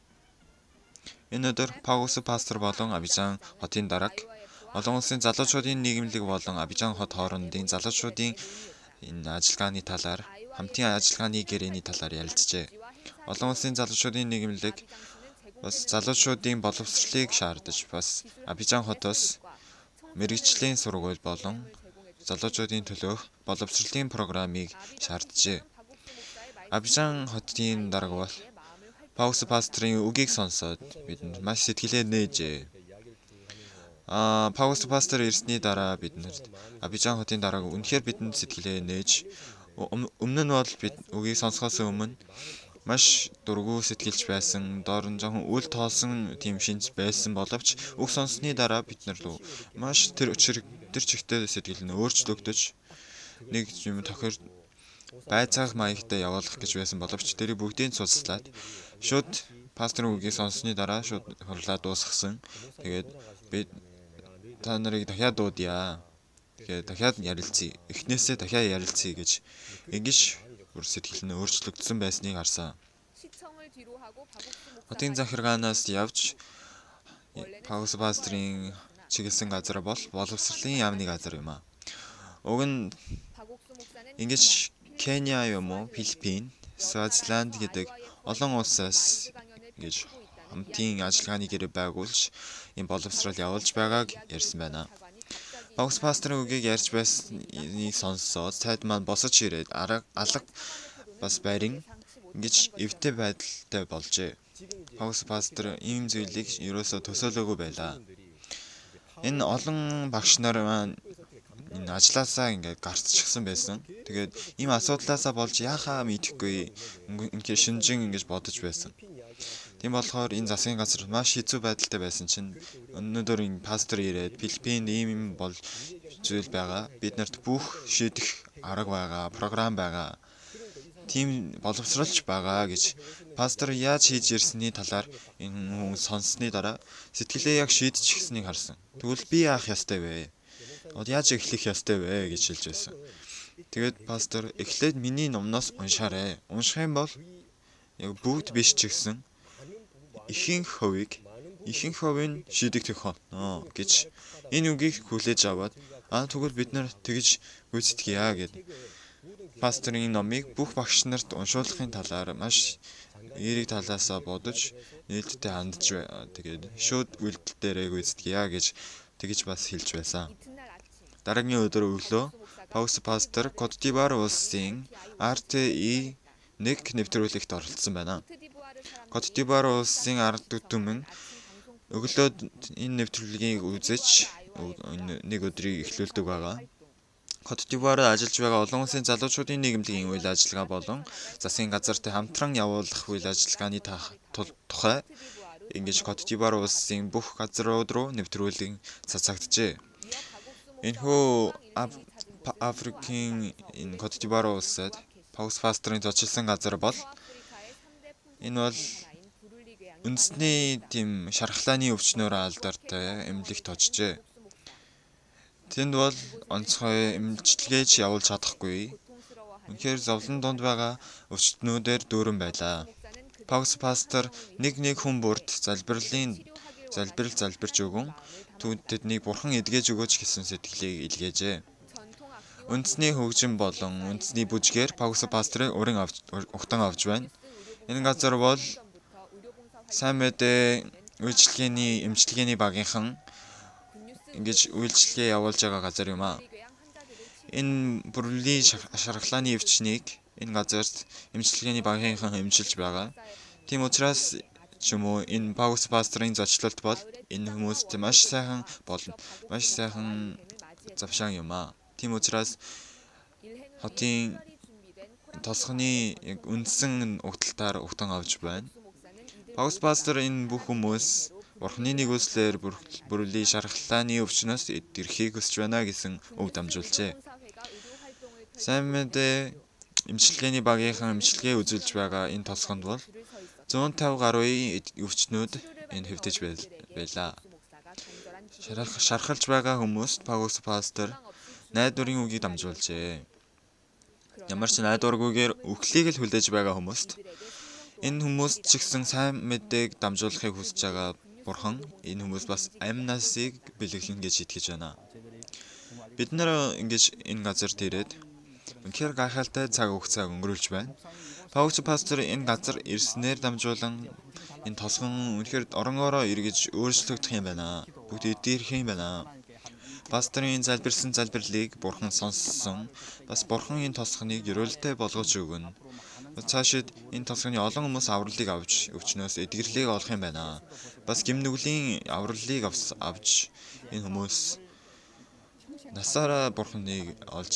Энэ өдөр Паугус пастор болон Абижан хотын дараг олон улсын залуучуудын нийгэмлэг болон Абижан хот хоорондын залуучуудын энэ ажиллагааны талаар хамтын ажиллагааны гэрээний талаар ярилцжээ. Олон улсын залуучуудын нийгэмлэг бас залуучуудын боловсролыг шаардаж бас Абижан хотоос мэргэжлийн сургууль болон залуучуудын төлөөх боловсролын программыг шаарджээ. Абижан хотын дарга бол Паугус пастрын үгийг сонсоод бидэнд маш сэтгэлээ нээжээ. Паугус пастор ирсний дараа биднэрт Абижан хотын дарга үнэхээр бидэнд сэтгэлээ нээж өмнө нь бол бид үгийг сонсохоос өмнө маш дургүй сэтгэлж байсан, доор нь жоохон үл тоосон тийм шинж байсан боловч үг сонссны дараа бид нар руу маш тэр чигтээ сэтгэл нь өөрчлөгдөж нэг юм тохир байцаах маягтай явуулах гэж байсан боловч тэрийг бүгдийг цуцлаад шууд пасторын үгийг сонссны дараа шууд хурлаа дуусгасан. Тэгээд би та нарыг дахиад дуудъя. Тэгээ дахиад ярилцъя. Эхнээсээ дахиад ярилцъя гэж ингэж бүр сэтгэл нь өөрчлөгдсөн байсныг харсан. Хотын захиргаанаас явж Паус пастрын чиглэсэн газар бол боловсролын яамны газар юм аа. Уг нь ингэж Кenya юм уу, Филиппин, Свазиленд гэдэг олон улсаас ингэж хамтын ажиллагааны гэрээ байгуулж энэ боловсрол явуулж байгааг ярьсан байна. Паус пастрын үгийг ярьж байсныг сонсоод цайд маань босож ирээд алга бас барин ингэж эвтэй байдалтай болжээ. Паус пастор ийм зүйлийг ерөөсөө төсөөлөөгүй байлаа. Энэ олон багш нар маань энэ ажилласаа ингээд гарцчихсан байсан. Тэгээд ийм асуудлаасаа болж яхаа мэдэхгүй ингээд шинжин ингэж бодож байсан. Тийм болохоор энэ засгийн газар маш хэцүү байдалтай байсан чинь өнөөдөр энэ пастор ирээд Филиппинд ийм бол зүйл байгаа. Бид нарт бүх шийдэх арга байгаа, програм байгаа. Тийм боловсролч байгаа гэж пастор яаж хийж ирсний талаар энэ хүн сонссны дараа сэтгэлээ яг шийдчихсэнийг харсан. Тэгвэл би яах ёстой вэ? Яаж эхлэх ёстой вэ гэж хэлж байсан. Тэгээд пастор эхлээд миний номноос уншаарай. Унших юм бол яг бүгд биш ч гэсэн ихэнх хувийг шийдэгдэх болно гэж энэ үгийг хүлээж аваад тэгвэл бид нар тэгж гүйцэтгэе гэдэг. Пасторын номыг бүх багш нарт уншуулахын талаар маш эерэг талаасаа бодож нээлттэй хандж тэгээд шууд үйлдэл дээрээ гүйцэтгэе гэж тэгж бас хэлж байсан. Дараагийн өдөр өглөө Паус пастор Кот д'Ивуар улсын RTI нэг нэвтрүүлэгт оролцсон байна. Кот д'Ивуар улсын ард түмэн өглөө энэ нэвтрүүлгийг үзэж нэг өдрийг эхлүүлдэг байгаа. Кот д'Ивуарт ажиллаж байгаа олон улсын залуучуудын нийгэмлэгийн үйл ажиллагаа болон засгийн газарт хамтран явуулах үйл ажиллагааны тухай ингэж Кот д'Ивуар улсын бүх газрууд руу нэвтрүүлэг цацагджээ. Энэхүү Африкийн энэ Кот д'Ивуар улсад Паус пастрын зочлсон газар бол энэ бол үндэсний тийм шархлааны өвчнөөр алдартай эмнэлэгт очжээ. Тэнд бол онцгой эмчилгээч явуулж чадахгүй. Үнэхээр зовлон донд байгаа өвчтнүүдээр дүүрэн байлаа. Паус пастор нэг хүн бүрт залбирч өгөн тэднийг бурхан эдгэж өгөөч гэсэн сэтгэлийг илгээжээ. Үндэсний хөгжим болон үндэсний бүжгээр Паус пастрыг угтан авч байна. Энэ газар бол сайн мэдээ эмчилгээний багийнхан ингэж үйлчлэгээ явуулж байгаа газар юм аа. Энэ бүрлийн шархлааны өвчнийг энэ газарт эмчилгээний багийнхан эмчилж байгаа. Тийм учраас ч юм уу энэ Паус пастрын зочлолт бол энэ хүмүүст маш сайхан завшаан юм аа. Тийм учраас хотын тосгоны яг үндсэн угталтаар угтан авч байна. Паус пастор энэ бүх хүмүүс Бурхны нэгүслэр бүрлийн шархлааны өвчнөөс идэвхийг хүсэж байна гэсэн үг дамжуулжээ. Сайн мэдээ эмчилгээний багийнхан эмчилгээ үзүүлж байгаа энэ тосгонд бол 150 гаруй өвчнүүд энэ хэвтэж байлаа. Шархалж байгаа хүмүүст Паус пастор найдварын үгийг дамжуулжээ. Ямар ч найдваргүйгээр үхлийг л хүлээж байгаа хүмүүст энэ хүмүүс ч гэсэн сайн мэдээг дамжуулахыг хүсэж байгаа Бурхан энэ хүмүүс бас амь насыг бэлэглэн гэж итгэж байна. Бид нар ингэж энэ газарт ирээд үнэхээр гайхалтай цаг хугацаа өнгөрүүлж байна. Паус пастор энэ газар ирснээр дамжуулан энэ тосгон үнэхээр оронгороо эргэж өөрчлөгдөх юм байна. Бүгд идэрх юм байна. Пасторын залбирсан залбирлыг Бурхан сонссон. Бас Бурхан энэ тосгоныг ерөөлтэй болгож өгнө. Цаашид энэ тосгоны олон хүмүүс авралыг авч өвчнөөс эдгэрлийг олох юм байна. Бас гимнүглийн авралыг авч энэ хүмүүс насаараа Бурханыг авч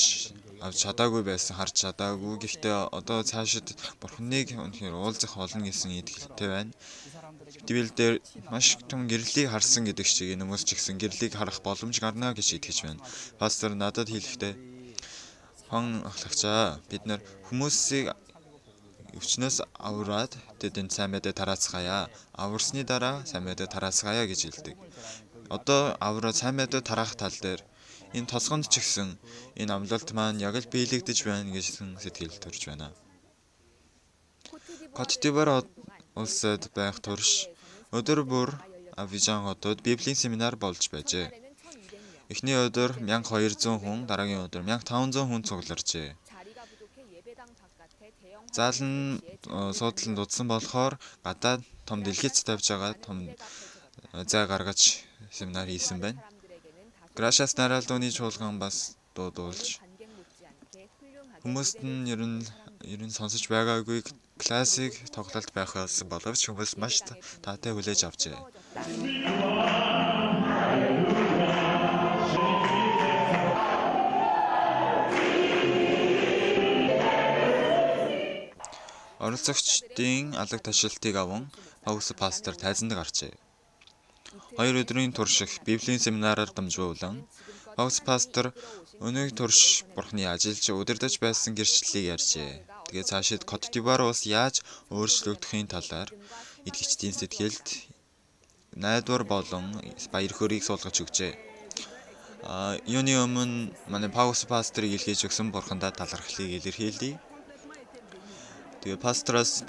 чадаагүй байсан, харж чадаагүй. Гэхдээ одоо цаашид Бурханыг үнэхээр уулзах болно гэсэн итгэлтэй байна. Тэгвэл дээр маш том гэрлийг харсан гэдэг шиг энэ хүмүүс ч гэсэн гэрлийг харах боломж гарна гэж итгэж байна. Пастор надад хэлэхдээ хон ахлагчаа бид нар хүмүүсийг өвчнөөс авраад тэдэнд сайн мэдээ тараацгаая. Аварсны дараа сайн мэдээ тараацгаая гэж хэлдэг. Одоо авраад сайн мэдээ тараах тал дээр Энэ тосгонд ч гэсэн энэ амлалт маань яг л биелэгдэж байна гэсэн сэтгэл төрж байна. Кот д'Ивуар улсад байх турш өдөр бүр Абижан хотод Библийн семинар болж байжээ. Эхний өдөр 1200 хүн, дараагийн өдөр 1500 хүн цугларчээ. Заал нь суудлан дутсан болохоор гадаад том дэлгэц тавьж байгаа том зай гаргаж семинар хийсэн байна. Gracias Naraldooны чуулган бас дуудуулж хүмүүст нь ер нь сонсож байгаагүй классик тоглолт байхаас боловч хүмүүс маш таатай хүлээж авчээ. Оролцогчдын алга ташилтыг аван Паус пастор тайзанд гарчээ. 2 өдрийн турших Библийн семинараар дамжуулан Паус пастор өнөөгийн турш Бурхны ажилч удирдах байсан гэрчлэлийг ярьжээ. Тэгээд цаашид Кот д'Ивуар улс яаж өөрчлөгдөхийн талаар итгэгчдийн сэтгэлд найдвар болон баяр хөөргийг суулгаж өгчээ. Юуны өмнө манай Паус пасторыг илгээж өгсөн Бурхандаа талархлыг илэрхийлье. Тэгээд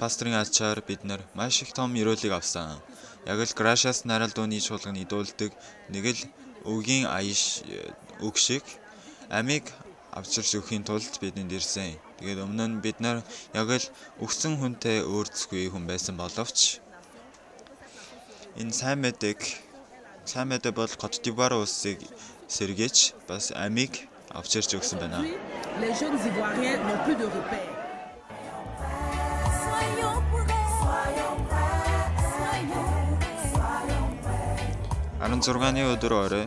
пасторын ачаар бид нар маш их том ёроолыг авсан. Яг л Gracias Naraldooны чуулганы дуулдаг нэг л үгийн аяш үг шиг амийг авчирч өгөхийн тулд бидэнд ирсэн. Тэгээд өмнө нь бид нар яг л өгсөн хүнтэй өөрцгүй хүн байсан боловч энэ сайн мэдээ бол Кот д'Ивуар улсыг сэргээж бас амийг авчирч өгсөн байна. Les jeunes Ivoiriens n'ont plus de repères. 16-ны өдөр орой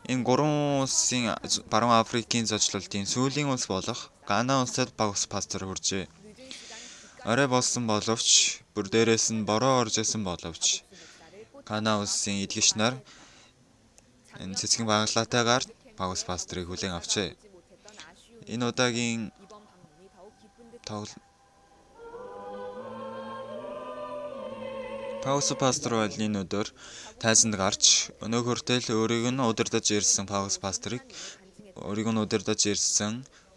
энэ 3 улсын баруун Африкийн зочлолтын сүүлийн улс болох Гана улсад Паус пастор хүрчээ. Орой болсон боловч бүр дээрээс нь бороо орж исэн боловч Гана улсын итгэгч нар энэ цэцгийн баглаатайгаар Паус пасторыг хүлээн авчээ. Энэ удаагийн Паус пастор байлын өдөр тайзанд гарч өнөөгөртөл өөрийг нь удирдах ирсэн Паус пасторыг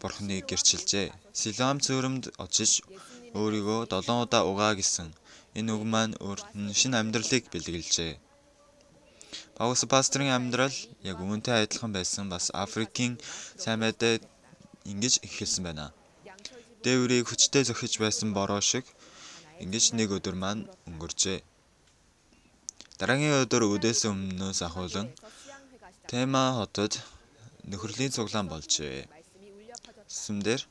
Бурхныг гэрчилжээ. Силам цөөрөмд очиж өөрийгөө 7 удаа угаа гэсэн энэ үг маань өөрт нь шинэ амьдралыг бэлгэлжээ. Паус пасторын амьдрал яг үүнтэй адилхан байсан бас Африкийн сайн мэдээ ингэж эхэлсэн байна. Дээврийг хүчтэй зөхиж байсан бороо шиг ингэж нэг өдөр маань өнгөрчээ. Дараагийн өдөр үдээс өмнөөс ахуулан Тема хотод нөхөрлийн цуглаан болжээ. Сүмдэр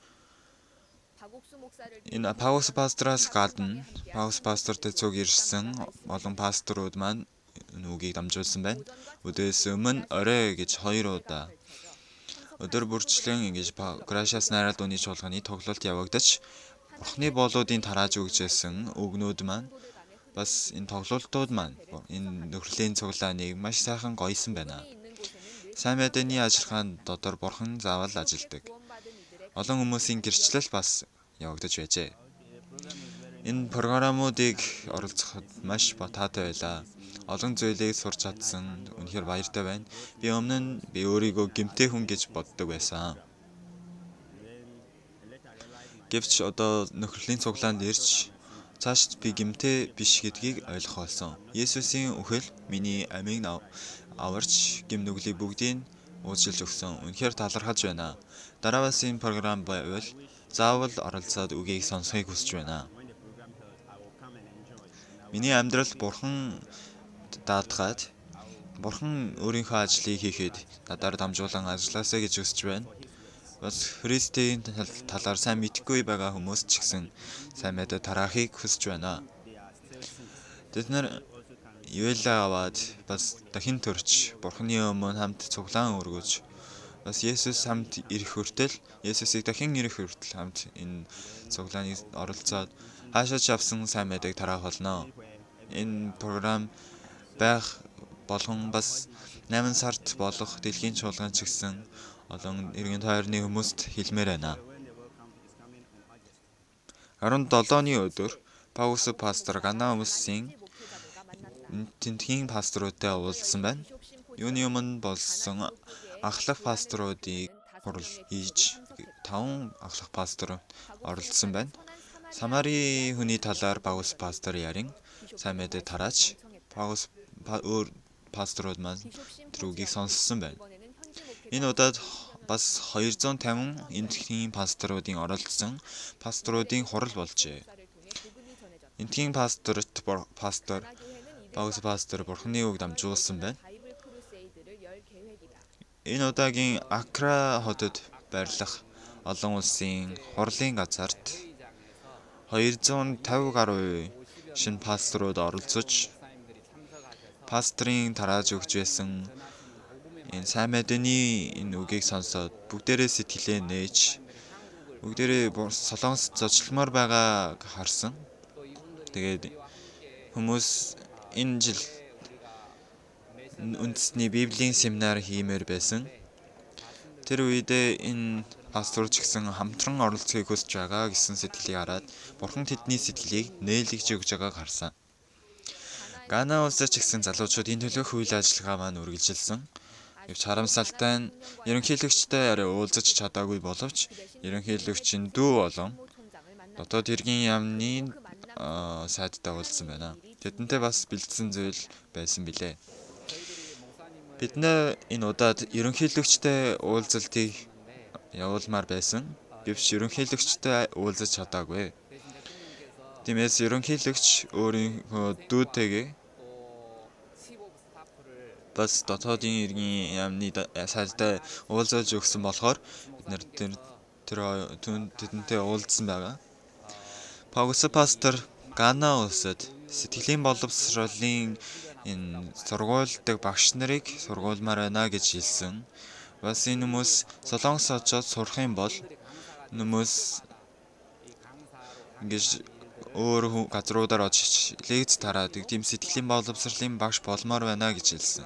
энэ Паус пастраас гадна Паус пасторт цуг ирсэн олон пасторууд маань нүгийг дамжуулсан байна. Үдээс өмнө орой гэж 2 удаа өдөр бүрчлэн ингэж Gracias Naraldooны чуулганы тоглолт явагдаж Бурхны боолуудын тарааж өгчээсэн үгнүүд маань бас энэ тоглолтууд маань энэ нөхөрлийн цуглааныг маш сайхан гоёсон байна. Сайн мэдээний ажиллагаанд дотор Бурхан заавал ажилдаг. Олон хүмүүсийн гэрчлэл бас явагдаж байжээ. Энэ програмуудыг оролцоход маш таатай байлаа. Олон зүйлийг сурч чадсан үнэхээр баяртай байна. Би өмнө нь өөрийгөө гэмтэй хүн гэж боддог байсан. Гэвч одоо нөхөрлийн цуглаанд ирж цаашд би гэмтэй биш гэдгийг ойлгох болсон. Есүсийн үхэл миний амийг аварч гэм нүглийг бүгдийг уучлж өгсөн. Үнэхээр талархаж байна. Дараагаас энэ програм байвал заавал оролцоод үгийг сонсохыг хүсэж байна. Миний амьдралд Бурхан даатгаад Бурхан өөрийнхөө ажлыг хийхэд надаар дамжуулан ажилласаа гэж хүсэж байна. Бас Христийн талаар сайн мэдэхгүй байгаа хүмүүс ч гэсэн сайн мэдээ тараахыг хүсэж байна. Тэд нар юулаа аваад бас дахин төрч Бурханы өмнө хамт цуглаан өргөж бас Есүс хамт ирэх хүртэл Есүсийг дахин ирэх хүртэл хамт энэ цуглааныг оролцоод хаашаач авсан сайн мэдээг тараах болно. Энэ програм байх болгон бас 8 сард болох дэлхийн чуулган ч гэсэн олон иргэн тойрны хүмүүст хэлмээр байна. 17-ны өдөр Паус пастор Гана улсын тентхийн пасторуудтай уулзсан байна. Юуны өмнө болсон ахлах пасторуудыг хурал хийж 5 ахлах пастор оролцсон байна. Самари хүний талаар Паулус пастор ярин сайн мэдээ тараач Паулус өөр пасторууд маань тэр үгийг сонссон байна. Энэ удаад бас 250 энтхийн пасторуудын оролцсон пасторуудын хурал болжээ. Энтхийн пастор Паулус пастор Бурхны үг дамжуулсан байна. Энэ удаагийн Акра хотод байрлах олон улсын хурлын газарт 250 гаруй шинэ пасторууд оролцож пастрын тарааж өгч байсан энэ сайн мэдээний энэ үгийг сонсоод бүгдээрээ сэтгэлээ нээж бүгдээрээ Солонгос зочлмоор байгааг харсан. Тэгээд хүмүүс энэ жил үндэсний Библийн семинар хиймээр байсан. Тэр үедээ энэ пастор ч гэсэн хамтран оролцохыг хүсэж байгаа гэсэн сэтгэлийг хараад Бурхан тэдний сэтгэлийг нээлгэж өгж байгааг харсан. Гана улсад ч гэсэн залуучууд энэ төлөөх үйл ажиллагаа маань үргэлжилсэн. Гэвч харамсалтай нь ерөнхийлөгчтэй арай уулзаж чадаагүй боловч ерөнхийлөгчийн дүү болон дотоод хэргийн яамны сайдтай уулзсан байна. Тэдэнтэй бас бэлдсэн зүйл байсан билээ. Бид энэ удаад ерөнхийлөгчтэй уулзалтыг явуулмаар байсан. Гэвч ерөнхийлөгчтэй уулзаж чадаагүй. Тиймээс ерөнхийлөгч өөрийнхөө дүүтэйгээ бас дотоодын иргэн яамны сайдтай уулзаж өгсөн болохоор бид тэдэнтэй уулзсан байгаа. Паулус пастор Гана улсад сэтгэлийн боловсролын энэ сургуультай багш нарыг сургуулмаар байна гэж хэлсэн. Бас энэ хүмүүс Солонгос очоод сурах юм бол хүмүүс ингэж өөр газруудаар очиж лекц тараад тийм сэтгэлийн боловсролын багш болмоор байна гэж хэлсэн.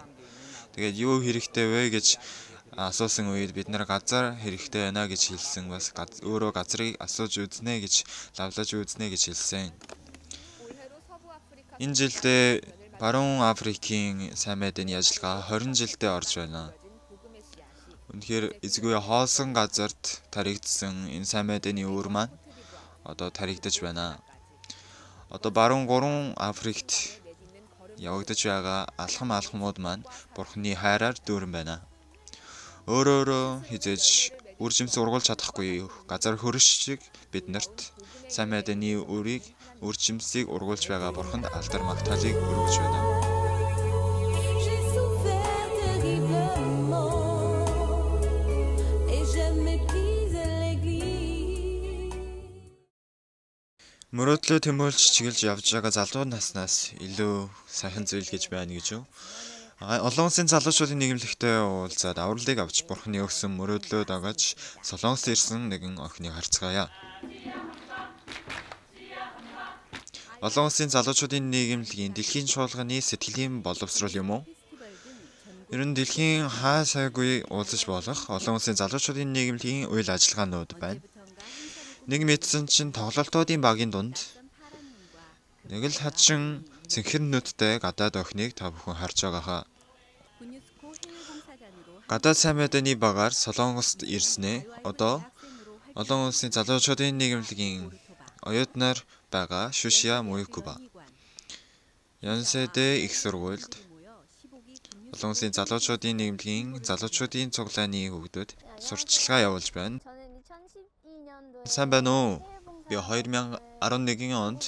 Тэгээд юу хэрэгтэй вэ гэж асуусан үед бид нар газар хэрэгтэй байна гэж хэлсэн. Бас өөрөө газрыг асууж үзнэ гэж лавлаж үзнэ гэж хэлсэн. Энэ жилдээ Баруун Африкийн сайн мэдээний ажиллагаа 20 жилдээ орж байна. Үнэхээр эзгүй хоосон газарт таригдсан энэ сайн мэдээний үүр маань одоо таригдаж байна. Одоо баруун 3 Африкт явагдаж байгаа алхамууд маань Бурхны хайраар дүүрэн байна. Өөрөөрөө хизээж үр жимс ургуулж чадахгүй газар хөрш шиг биднэрт сайн мэдээний үрийг үр жимсийг ургуулж байгаа Бурханд алдар магтаалыг өргөж байна. Мөрөөдлөө тэмүүлж чиглэж явж байгаа залуу наснаас илүү сайхан зүйл гэж байна гэж юу? Олон улсын залуучуудын нийгэмлэгтэй уулзаад авралыг авч Бурхны өгсөн мөрөөдлөө дагаж Солонгос ирсэн нэгэн охиныг харцгаая. Олон улсын залуучуудын нийгэмлэгийн дэлхийн чуулганы сэтгэлийн боловсрол юм уу? Ер нь дэлхийн хаа сайгүй уулзаж болох олон улсын залуучуудын нийгэмлэгийн үйл ажиллагаанууд байна. Нэг мэдсэн чинь тоглолтуудын багийн дунд нэг л хачин цэнхэр нүдтэй гадаад охиныг та бүхэн харж байгааха. Гадаад сайн мэдээний багаар Солонгост ирснээ одоо олон улсын залуучуудын нийгэмлэгийн оюутнаар байгаа Шушия Муикуба. Янсэдэ их сургуульд олон улсын залуучуудын нийгэмлэгийн залуучуудын цуглааны хүүхдүүд сурчлагаа явуулж байна. Сайн байна уу? Би 2011 онд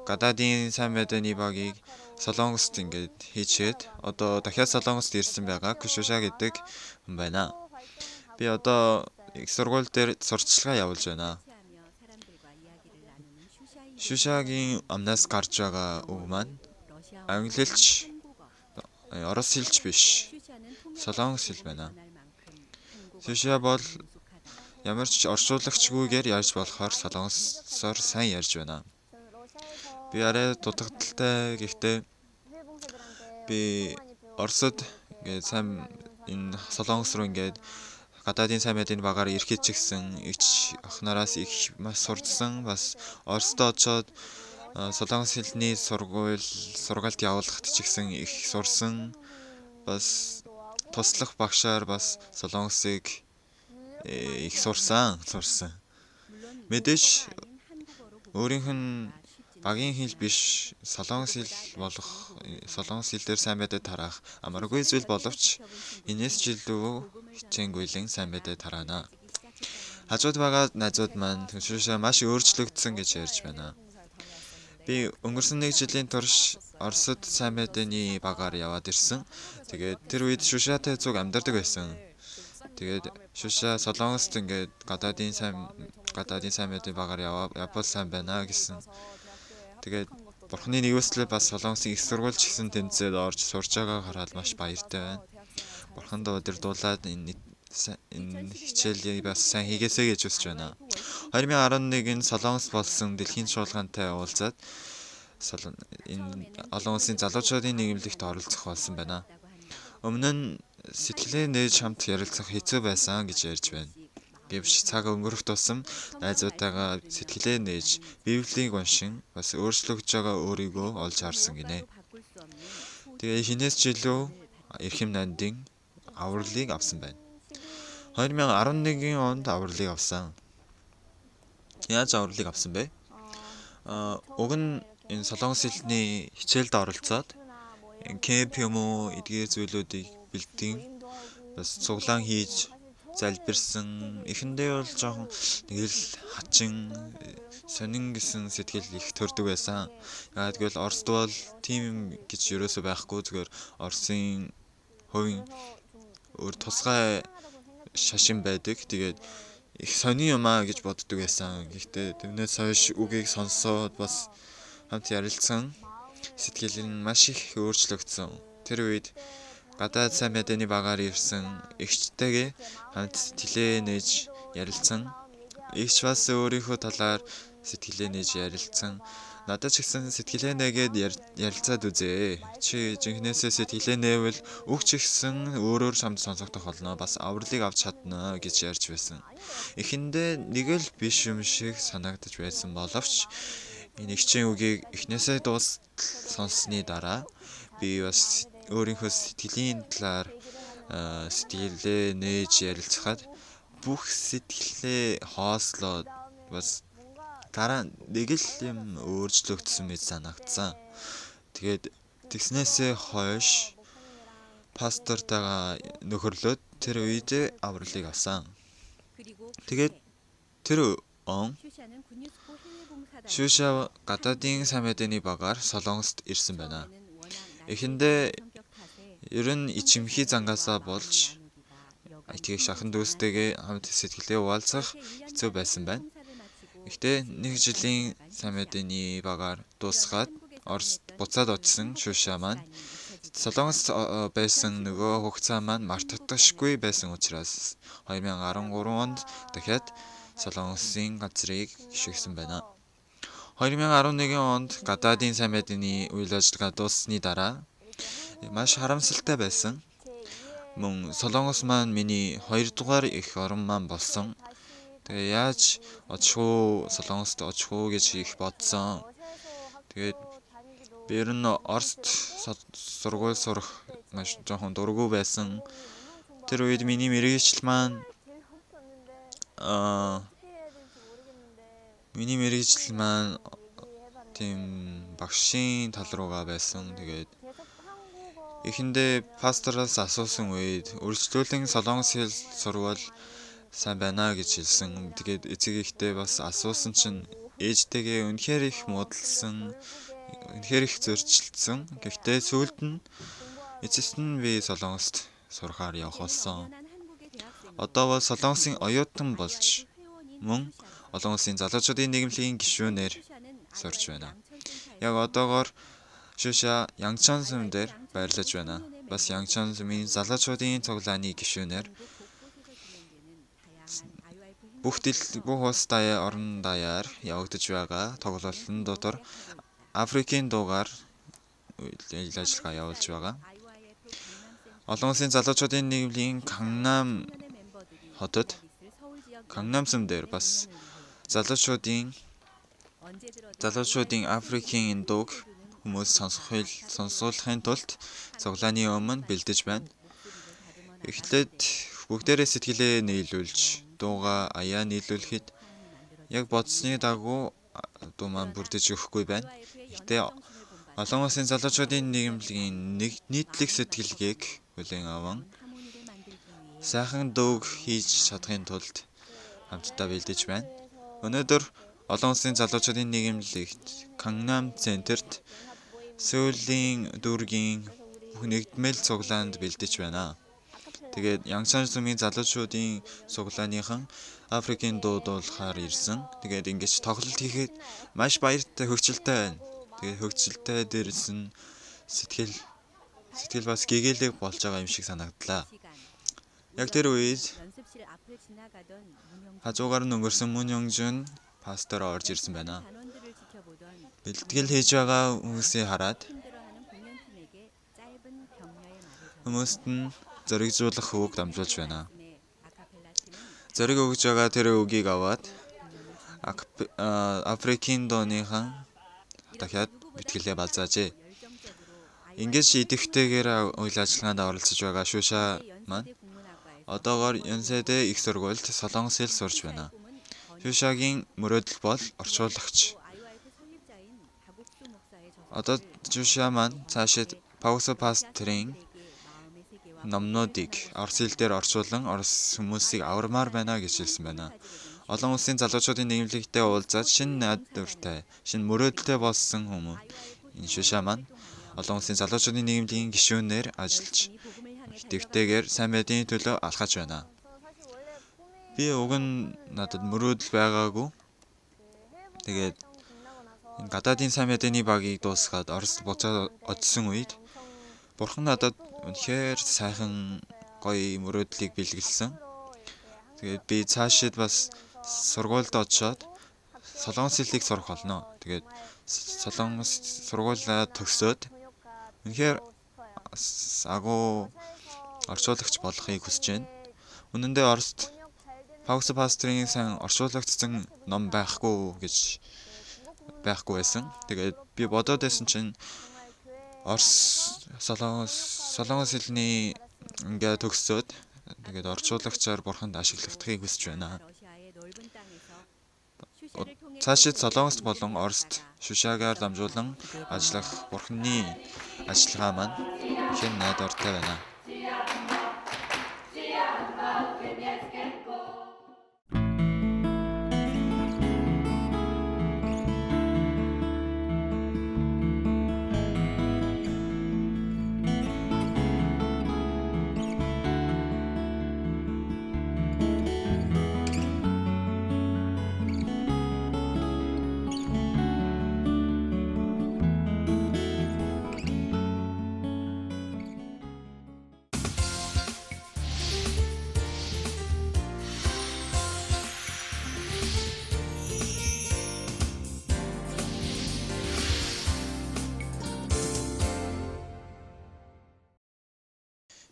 гадаадын сайн мэдээний багийг Солонгост ингээд хийчээд одоо дахиад Солонгост ирсэн байгаа Шушия гэдэг хүн байна. Би одоо их сургууль дээр сурчлагаа явуулж байна. Шушиагийн амнаас гарч байгаа үг маань англилч, орос хэлч биш. Солонгос хэл байна. Шушиа бол ямар ч орчуулагчгүйгээр ярьж болохоор солонгосоор сайн ярьж байна. Би арай дутагдaltaй гэхдээ би Оросд ингээд сайн энэ солонгос руу ингээд гадаадын сайн мэдээний багаар ирэхэд ч гэсэн ич охнараас их маш сурдсан бас Оросд очоод солонгос хэлний сургаалт явуулахад ч гэсэн их сурсан бас туслах багшаар бас Солонгосыг их сурсан. Мэдээж өөрийнх нь багийн хэл биш солонгос хэл болох солонгос хэлээр сайн мэдээ тараах амаргүй зүйл боловч энэс ч илүү хичээнгүйлэн сайн мэдээ тараана. Хажууд байгаа найзууд маань Шүшаа маш өөрчлөгдсөн гэж ярьж байна. Би өнгөрсөн 1 жилийн турш Оросд сайн мэдээний багаар яваад ирсэн. Тэгээд тэр үед Шүшаатай зүг амьдардаг байсан. Тэгээд Шүшаа Солонгост ингээд гадаадын сайн мэдээ багаар явбал сайн байна гэсэн. Тэгээд Бурхны нэгүслэл бас Солонгосын их сургууль ч гэсэн тэмцээд орж сурж байгааг хараад маш баяртай байна. Бурханд удирдуулаад энэ хичээлийг бас сайн хийгээсэй гэж хүсэж байна. 2011-нд Солонгос болсон дэлхийн чуулгантай уулзаад энэ олон улсын залуучуудын нийгэмлэгт оролцох болсон байна. Өмнө нь сэтгэлээ нээж хамт ярилцах хэцүү байсан гэж ярьж байна. Гэвч цаг өнгөрөх тусам найзуудтайгаа сэтгэлээ нээж Библийг уншин бас өөрчлөгдөж байгаа өөрийгөө олж харсан гинэ. Тэгээ хинээс ч илүү эрхэм найдын авралыг авсан байна. 2011 онд авралыг авсан. Яаж авралыг авсан бэ? Уг нь энэ солонгос хэлний хичээлд оролцоод кемп юм уу эдгээр зүйлүүдийг бэлтгэн бас цуглаан хийж залбирсан. Эхэндээ бол жоохон нэг л хачин сонин гэсэн сэтгэл их төрдөг байсан. Яагаад гэвэл Оросд бол тим гэж ерөөсөө байхгүй зүгээр Оросын хувийн өөр тусгай шашин байдаг. Тэгээд их сони юм аа гэж боддог байсан. Гэхдээ тэрнээс хойш үгийг сонсоод бас хамт ярилцсан сэтгэл нь маш их өөрчлөгдсөн. Тэр үед гадаад сайн мэдээний багаар ирсэн эгчтэйгээ хамт сэтгэлээ нээж ярилцсан. Эгч бас өөрийнхөө талаар сэтгэлээ нээж ярилцсан. Надад ч гэсэн сэтгэлээ нээгээд ярилцаад үзээ. Чи жинхнээсээ сэтгэлээ нээвэл үг ч гэсэн өөрөөр самд сонсогдох болно. Бас авралыг авч чадна гэж ярьж байсан. Эхэндээ нэг л биш юм шиг санагдаж байсан боловч энэ эгчийн үгийг эхнээсээ дуустал сонссны дараа би бас өөрийнхөө сэтгэлийн талаар сэтгэлээ нээж ярилцахад бүх сэтгэлээ хоослоод бас дараа нэг л юм өөрчлөгдсөн мэт санагдсан. Тэгээд тэгснээсээ хойш пастортайгаа нөхөрлөд тэр үед авралыг авсан. Тэгээд тэр он Шүшаа гадаадын сайн мэдээний багаар Солонгост ирсэн байна. Эхэндээ ер нь ичимхий зангаасаа болж айтгийг шахан дүүстэйгээ хамт сэтгэлээ хуваалцах хэцүү байсан байна. Гэхдээ 1 жилийн сайн мэдээний багаар дуусгаад Оросд буцаад очсон Шүшаа маань Солонгост байсан нөгөө хугацаа маань мартагдахгүй байсан учраас 2013 онд дахиад Солонгосын газрыг гишгсэн байна. 2011 онд гадаадын сайн мэдээний үйл ажиллагаа дууссаны дараа маш харамсалтай байсан. Мөн Солонгос маань миний 2 дугаар их орон маань болсон. Тэгээ яаж Солонгост очих уу гэж их бодсон. Тэгээд би ер нь Оросд сургууль сурах маш жоохон дургүй байсан. Тэр үед миний мэргэжил маань тийм багшийн тал руугаа байсан. Тэгээд эхэндээ пастороос асуусан үед үргэлжлүүлэн солонгос хэл сурвал сайн байна гэж хэлсэн. Тэгээд эцэг ихтэй бас асуусан чинь ээжтэйгээ үнэхээр их муудалсан, үнэхээр их зөрчилдсөн. Гэхдээ сүүлд нь эцэст нь би Солонгост сурахаар явах болсон. Одоо бол Солонгосын оюутан болж мөн олон улсын залуучуудын нийгэмлэгийн гишүүнээр сурч байна. Яг одоогоор Шүшаа Янгчан сүм дээр байрлаж байна. Бас Янгчан сүмийн залуучуудын цуглааны гишүүнээр бүх улс даяар орон даяар явагдаж байгаа тоглолтын дотор Африкийн дуугаар үйл ажиллагаа явуулж байгаа. Олон улсын залуучуудын нийгмийн Гангнам хотод Гангнам сүм дээр бас залуучуудын Африкийн дууг хүмүүс сонсуулахын тулд цуглааны өмнө бэлдэж байна. Эхлээд бүгдээрээ сэтгэлээ нийлүүлж, дууга аяа нийлүүлэхэд яг бодсны дагуу дуу маань бүрдэж өгөхгүй байна. Гэхдээ олон улсын залуучуудын нийгэмлэгийн нийтлэг сэтгэлгээг хүлээн аван сайхан дууг хийж чадахын тулд хамтдаа бэлдэж байна. Өнөөдөр олон улсын залуучуудын нийгэмлэгт Gangnam Center-т Сеулийн дүүргийн бүх нэгдмэл цуглаанд бэлдэж байна. Тэгээд Янсан сумын залуучуудын цуглааныхан Африкийн дуу дуулахаар ирсэн. Тэгээд ингэж тоглолт хийхэд маш баяртай хөвгчлөлтэй байна. Тэгээд хөвгчлөлтэй дээрсэн сэтгэл бас гэгээлэг болж байгаа юм шиг санагдлаа. Яг тэр үед хажуугаар нь өнгөрсөн Мун Ёнgjun пастор орж ирсэн байна. Бэлтгэл хийж байгаа хүмүүсийг хараад хүмүүст нь зоригжуулах үг дамжуулж байна. Зориг өгж байгаа тэр үгийг аваад Африкийн дууныхан дахиад битгэлээ балзаажээ. Ингэж идэвхтэйгээр үйл ажиллагаанд оролцож байгаа Шуша маань одоогоор Ёнсэдэ их сургуульд Солонгос хэл сурч байна. Шушагийн мөрөөдөл бол орчуулагч. Одоо Шуша маань цаашид Паусо пастрын номнуудыг орос хэл дээр орчуулан орос хүмүүсийг авармаар байна гэж хэлсэн байна. Олон улсын залуучуудын нийгэмлэгтэй уулзаад шинэ найдвартай, шинэ мөрөөдөлтэй болсон хүмүүс. Энэ Шуша маань олон улсын залуучуудын нийгэмлэгийн гишүүнээр ажиллаж идэвхтэйгээр сайн байдлын төлөө алхаж байна. Би уг нь надад мөрөөдөл байгаагүй. Тэгээд энэ гадаадын сайн байдлын багийг дуусгаад Оросд буцаад очсон үед Бурхан надад үнэхээр сайхан гоё мөрөөдлийг бэлгэлсэн. Тэгээд би цаашид бас сургуульд очоод Солонгос хэлийг сурах болно. Тэгээд Солонгос сургуулаа төгсөөд үнэхээр агуу орчуулагч болохыг хүсэж байна. Үнэн дээр Оросд Паусо пастрын сайн орчуулагдсан ном байхгүй байсан. Тэгээд би бодоод байсан чинь Солонгос хэлний ингээ төгсөөд тэгээд орчуулагчаар Бурханд ашиглахдахыг хүсэж байна. Цаашид Солонгост болон Оросд Шушагаар дамжуулан ажиллах Бурханы ажиллагаа маань хэн найдвартай байна.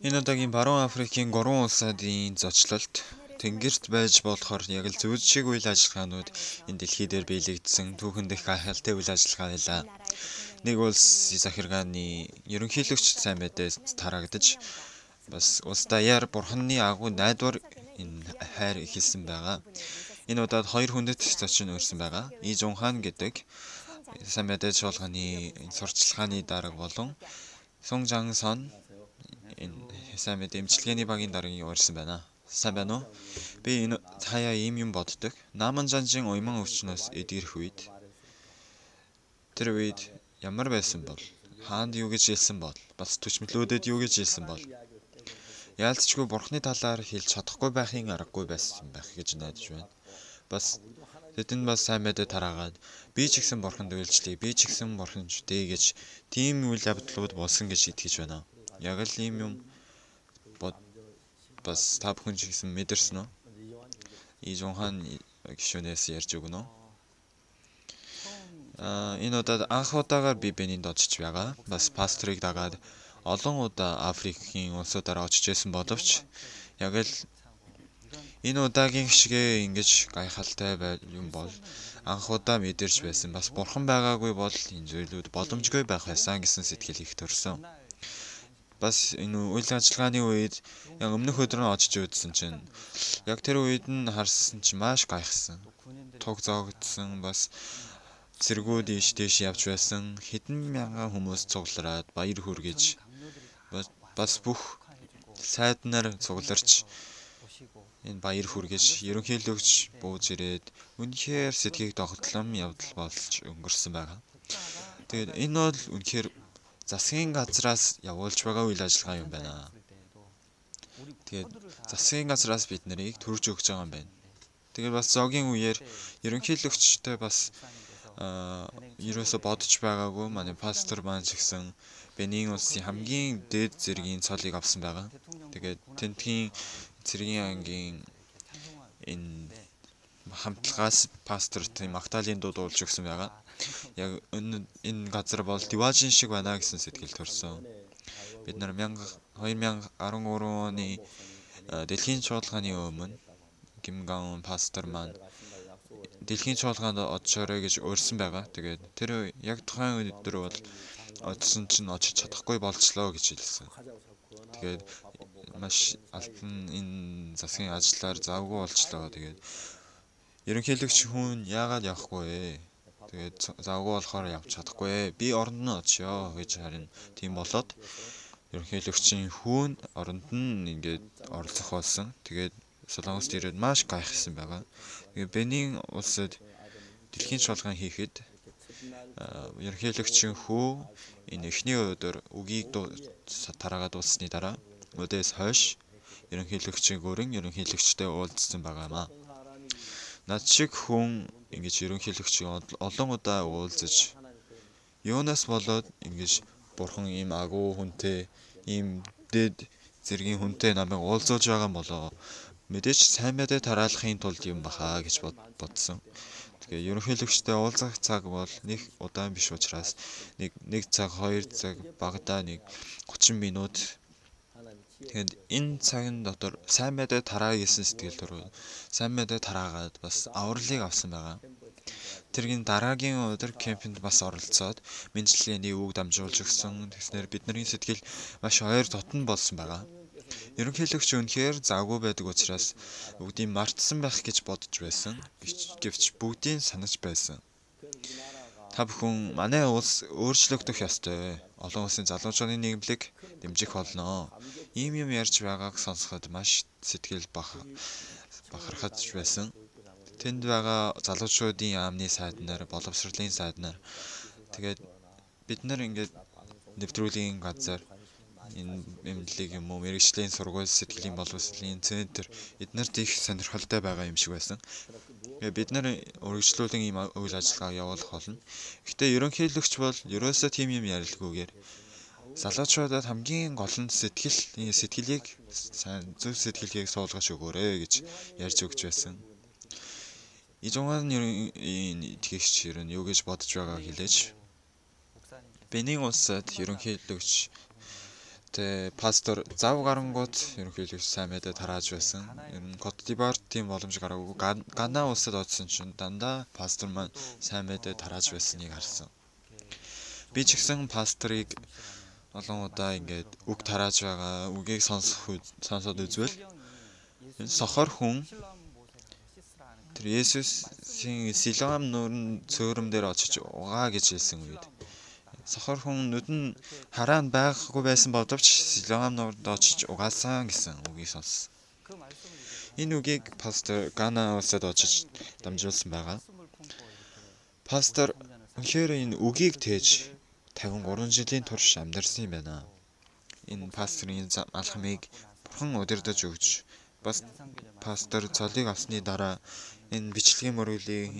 Энэ удаагийн Баруун Африкийн 3 улсуудын зочлолт тэнгэрт байж болохоор яг л зөв шиг үйл ажиллагаанууд энэ дэлхий дээр биелэгдсэн түүхэн дэх гайхалтай үйл ажиллагаа байлаа. Нэг улс захиргааны ерөнхийлөгч сайн мэдээ тараагдаж бас улс даяар Бурханы агуу найдвар энэ хайр ихэлсэн байгаа. Энэ удаад 2 хүндэт зочин өрсөн байгаа. Ий Жунхан гэдэг сайн мэдээ чуулганы сурчлагын дарга болон Сун Жансон энэ сайн мэдээ эмчилгээний багийн даргаыг урьсан байна. Сайн байна уу? Би энэ хаяа ийм юм боддог. Нааман жанжин уйман өвчнөөс эдгэрэх үед тэр үед ямар байсан бол хаанд юу гэж хэлсэн бол бас төчмөлөөдөд юу гэж хэлсэн бол яалтчгүй Бурхны талаар хэлж чадахгүй байхын аргагүй байсан байх гэж найдаж байна. Бас тэдэнд бас сайн мэдээ тараагаад би ч гэсэн Бурханд үйлчлэе, би ч гэсэн Бурхан зүтэй гэж тийм үйл явдлууд болсон гэж итгэж байна. Яг л ийм юм бас та бүхэн ч гэсэн мэдэрсэн үү? Ий Жунхан гишүүнээс ярьж өгнө үү? Энэ удаад анх удаагаар би Бенинд очиж байгаа. Бас пасторыг дагаад олон удаа Африкийн улсуудаар очиж байсан боловч яг л энэ удаагийн шигээ ингэж гайхалтай юм бол анх удаа мэдэрч байсан. Бас Бурхан байгаагүй бол энэ зүйлүүд боломжгүй байх байсан гэсэн сэтгэл их төрсөн. бас энэ үйл ажиллагааны үед яг өмнөх өдөр нь очиж үзсэн чинь яг тэр үед нь харсан чинь маш гайхсан. Туг зоогдсон, бас цэргүүд ийш явж байсан. Хэдэн мянган хүмүүс цуглараад баяр хүргэж бас бүх сайд нар цугларч энэ баяр хүргэж ерөнхийлөгч бууж ирээд үнэхээр сэтгэгийг догтлон явдал болж өнгөрсөн байгаа. Тэгээд энэ бол үнэхээр засгийн газраас явуулж байгаа үйл ажиллагаа юм байна. Тэгээд засгийн газраас бид нарыг төрж өгч байгаа юм байна. Тэгээд бас зогийн үеэр ерөнхийлөгчтэй бас ерөөсө бодож байгаагүй манай пастор маань ч гэсэн Бенин улсын хамгийн дээд зэргийн цолыг авсан байгаа. Тэгээд тентгийн цэргийн ангийн энэ хамтлагаас пасторт Магдалины дуу дуулж өгсөн байгаа. Яг энэ газар бол диважин шиг байна гэсэн сэтгэл төрсөн. Бид нар 2013 оны дэлхийн чуулганы өмнө Кимган пастор маань дэлхийн чуулгаанд очоорой гэж урьсан байгаа. Тэгээд тэр яг тухайн өдөр бол одсон чинь очиж чадахгүй болчлоо гэж хэлсэн. Тэгээд маш алтан энэ засгийн ажлаар завгүй болчлоо. Тэгээд ерөнхийлөгч хүн яагаад явахгүй вэ? Тэгээд завгүй болохоор явж чадахгүй. Би оронд нь очиё гэж харин тийм болоод ерөнхийлөгчийн хүн оронд нь ингээд оролцох болсон. Тэгээд Солонгост ирээд маш гайхсан байгаа. Тэгээд Бенин улсад дэлхийн чуулган хийхэд ерөнхийлөгчийн хүү энэ эхний өдөр үгийг тараагаад дууссаны дараа өдөөс хойш ерөнхийлөгчийн гүрэн ерөнхийлөгчтэй уулзсан байгаамаа. Над шиг хүн ингэж ерөнхийлөгчийн олон удаа уулзаж юунаас болоод ингэж бурхан ийм агуу хүнтэй ийм дэд зэргийн хүнтэй намайг уулзуулж байгаа юм болоо мэдээч сайн мэдээ тараалахын тулд юм бахаа гэж бодсон. Тэгээ ерөнхийлөгчтэй уулзах цаг бол нэг удаан биш учраас нэг цаг 2 цаг багадаа нэг 30 минут. Тэгээд энэ цагийн дотор сайн мэдээ тараа гэсэн сэтгэл төрөв. Сайн мэдээ тараагаад бас авралыг авсан байгаа. Тэргийн дараагийн өдөр кемпинд бас оролцоод мэндчилгээний үг дамжуулж өгсөн. Тэгснээр бидний сэтгэл маш ойр дотн болсон байгаа. Ерөнхийлөгч үнэхээр завгүй байдаг учраас бүгдийг мартсан байх гэж бодож байсан. Гэвч бүгдийг санаж байсан. Та бүхэн манай улс өөрчлөгдөх ёстой. Олон улсын залуучуудын нийгэмлэг дэмжих болно. Ийм юм ярьж байгааг сонсоход маш сэтгэл бахархаж байсан. Тэнд байгаа залуучуудын яамны сайд нар, боловсролын сайд нар тэгээд бид нар ингээд нэвтрүүлгийн газар энэ эмнэлэг юм уу мэрэгжлийн сургууль сэтгэлийн боловсролын центр эднэрт их сонирхолтой байгаа юм шиг байсан. Бид нар өргөжлүүлэн ийм үйл ажиллагаа явуулах болно. Гэхдээ ерөнхийлөгч бол ерөөсөө тийм юм ярилгүйгээр залуучуудад хамгийн гол нь сэтгэлийг зөв сэтгэлийг суулгаж өгөөрэй гэж ярьж өгч байсан. Ижонған итгэгч ер нь юу гэж бодож байгааг хэлээч. Бенин улсад ерөнхийлөгч пастор зав гарангууд ерөнхийлөгч сайн мэдээ тарааж байсан. Ер нь Кот д'Ивуар тийм боломж гараагүй. Гана улсад очсон чинь дандаа пастор маань сайн мэдээ тарааж байсныг харсан. Би ч гэсэн пасторыг олон удаа ингээд үг тарааж байгаа, үгийг сонсоод үзвэл энэ сохор хүн тэр Есүсийн Силоам нуурын цөөрөм дээр очиж угаа гэж хэлсэн үед сохор хүн нүдэн хараанд байхгүй байсан боловч Силоам нуурд очиж угаасан гэсэн үгийг сонссон. Энэ үгийг пастор Гана улсад очиж дамжуулсан байгаа. Пастор үнэхээр энэ үгийг тээж 53 жилийн турш амьдарсан юм байна. Энэ пасторын алхмыг бурхан удирдах өгч бас пастор цолыг авсны дараа энэ бичлэгийн мөрөглийг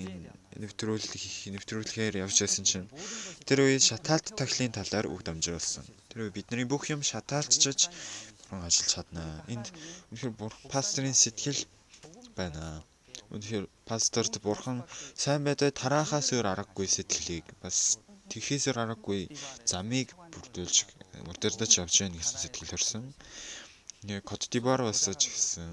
нэвтрүүлэхээр явж байсан чинь тэр үед шатаалт тахлын талаар үг дамжуулсан. Тэр үед бидний бүх юм шатаалчж бурхан ажиллаж чадна. Энд үнэхээр пасторын сэтгэл байна. Үнэхээр пасторт бурхан сайн мэдээ тараахаас өөр аргагүй сэтгэлийг бас тэхээсээр аргагүй замыг бүрдүүлж удирдах явж байна гэсэн сэтгэл төрсөн. Кот д'Ивуар улсаж гэсэн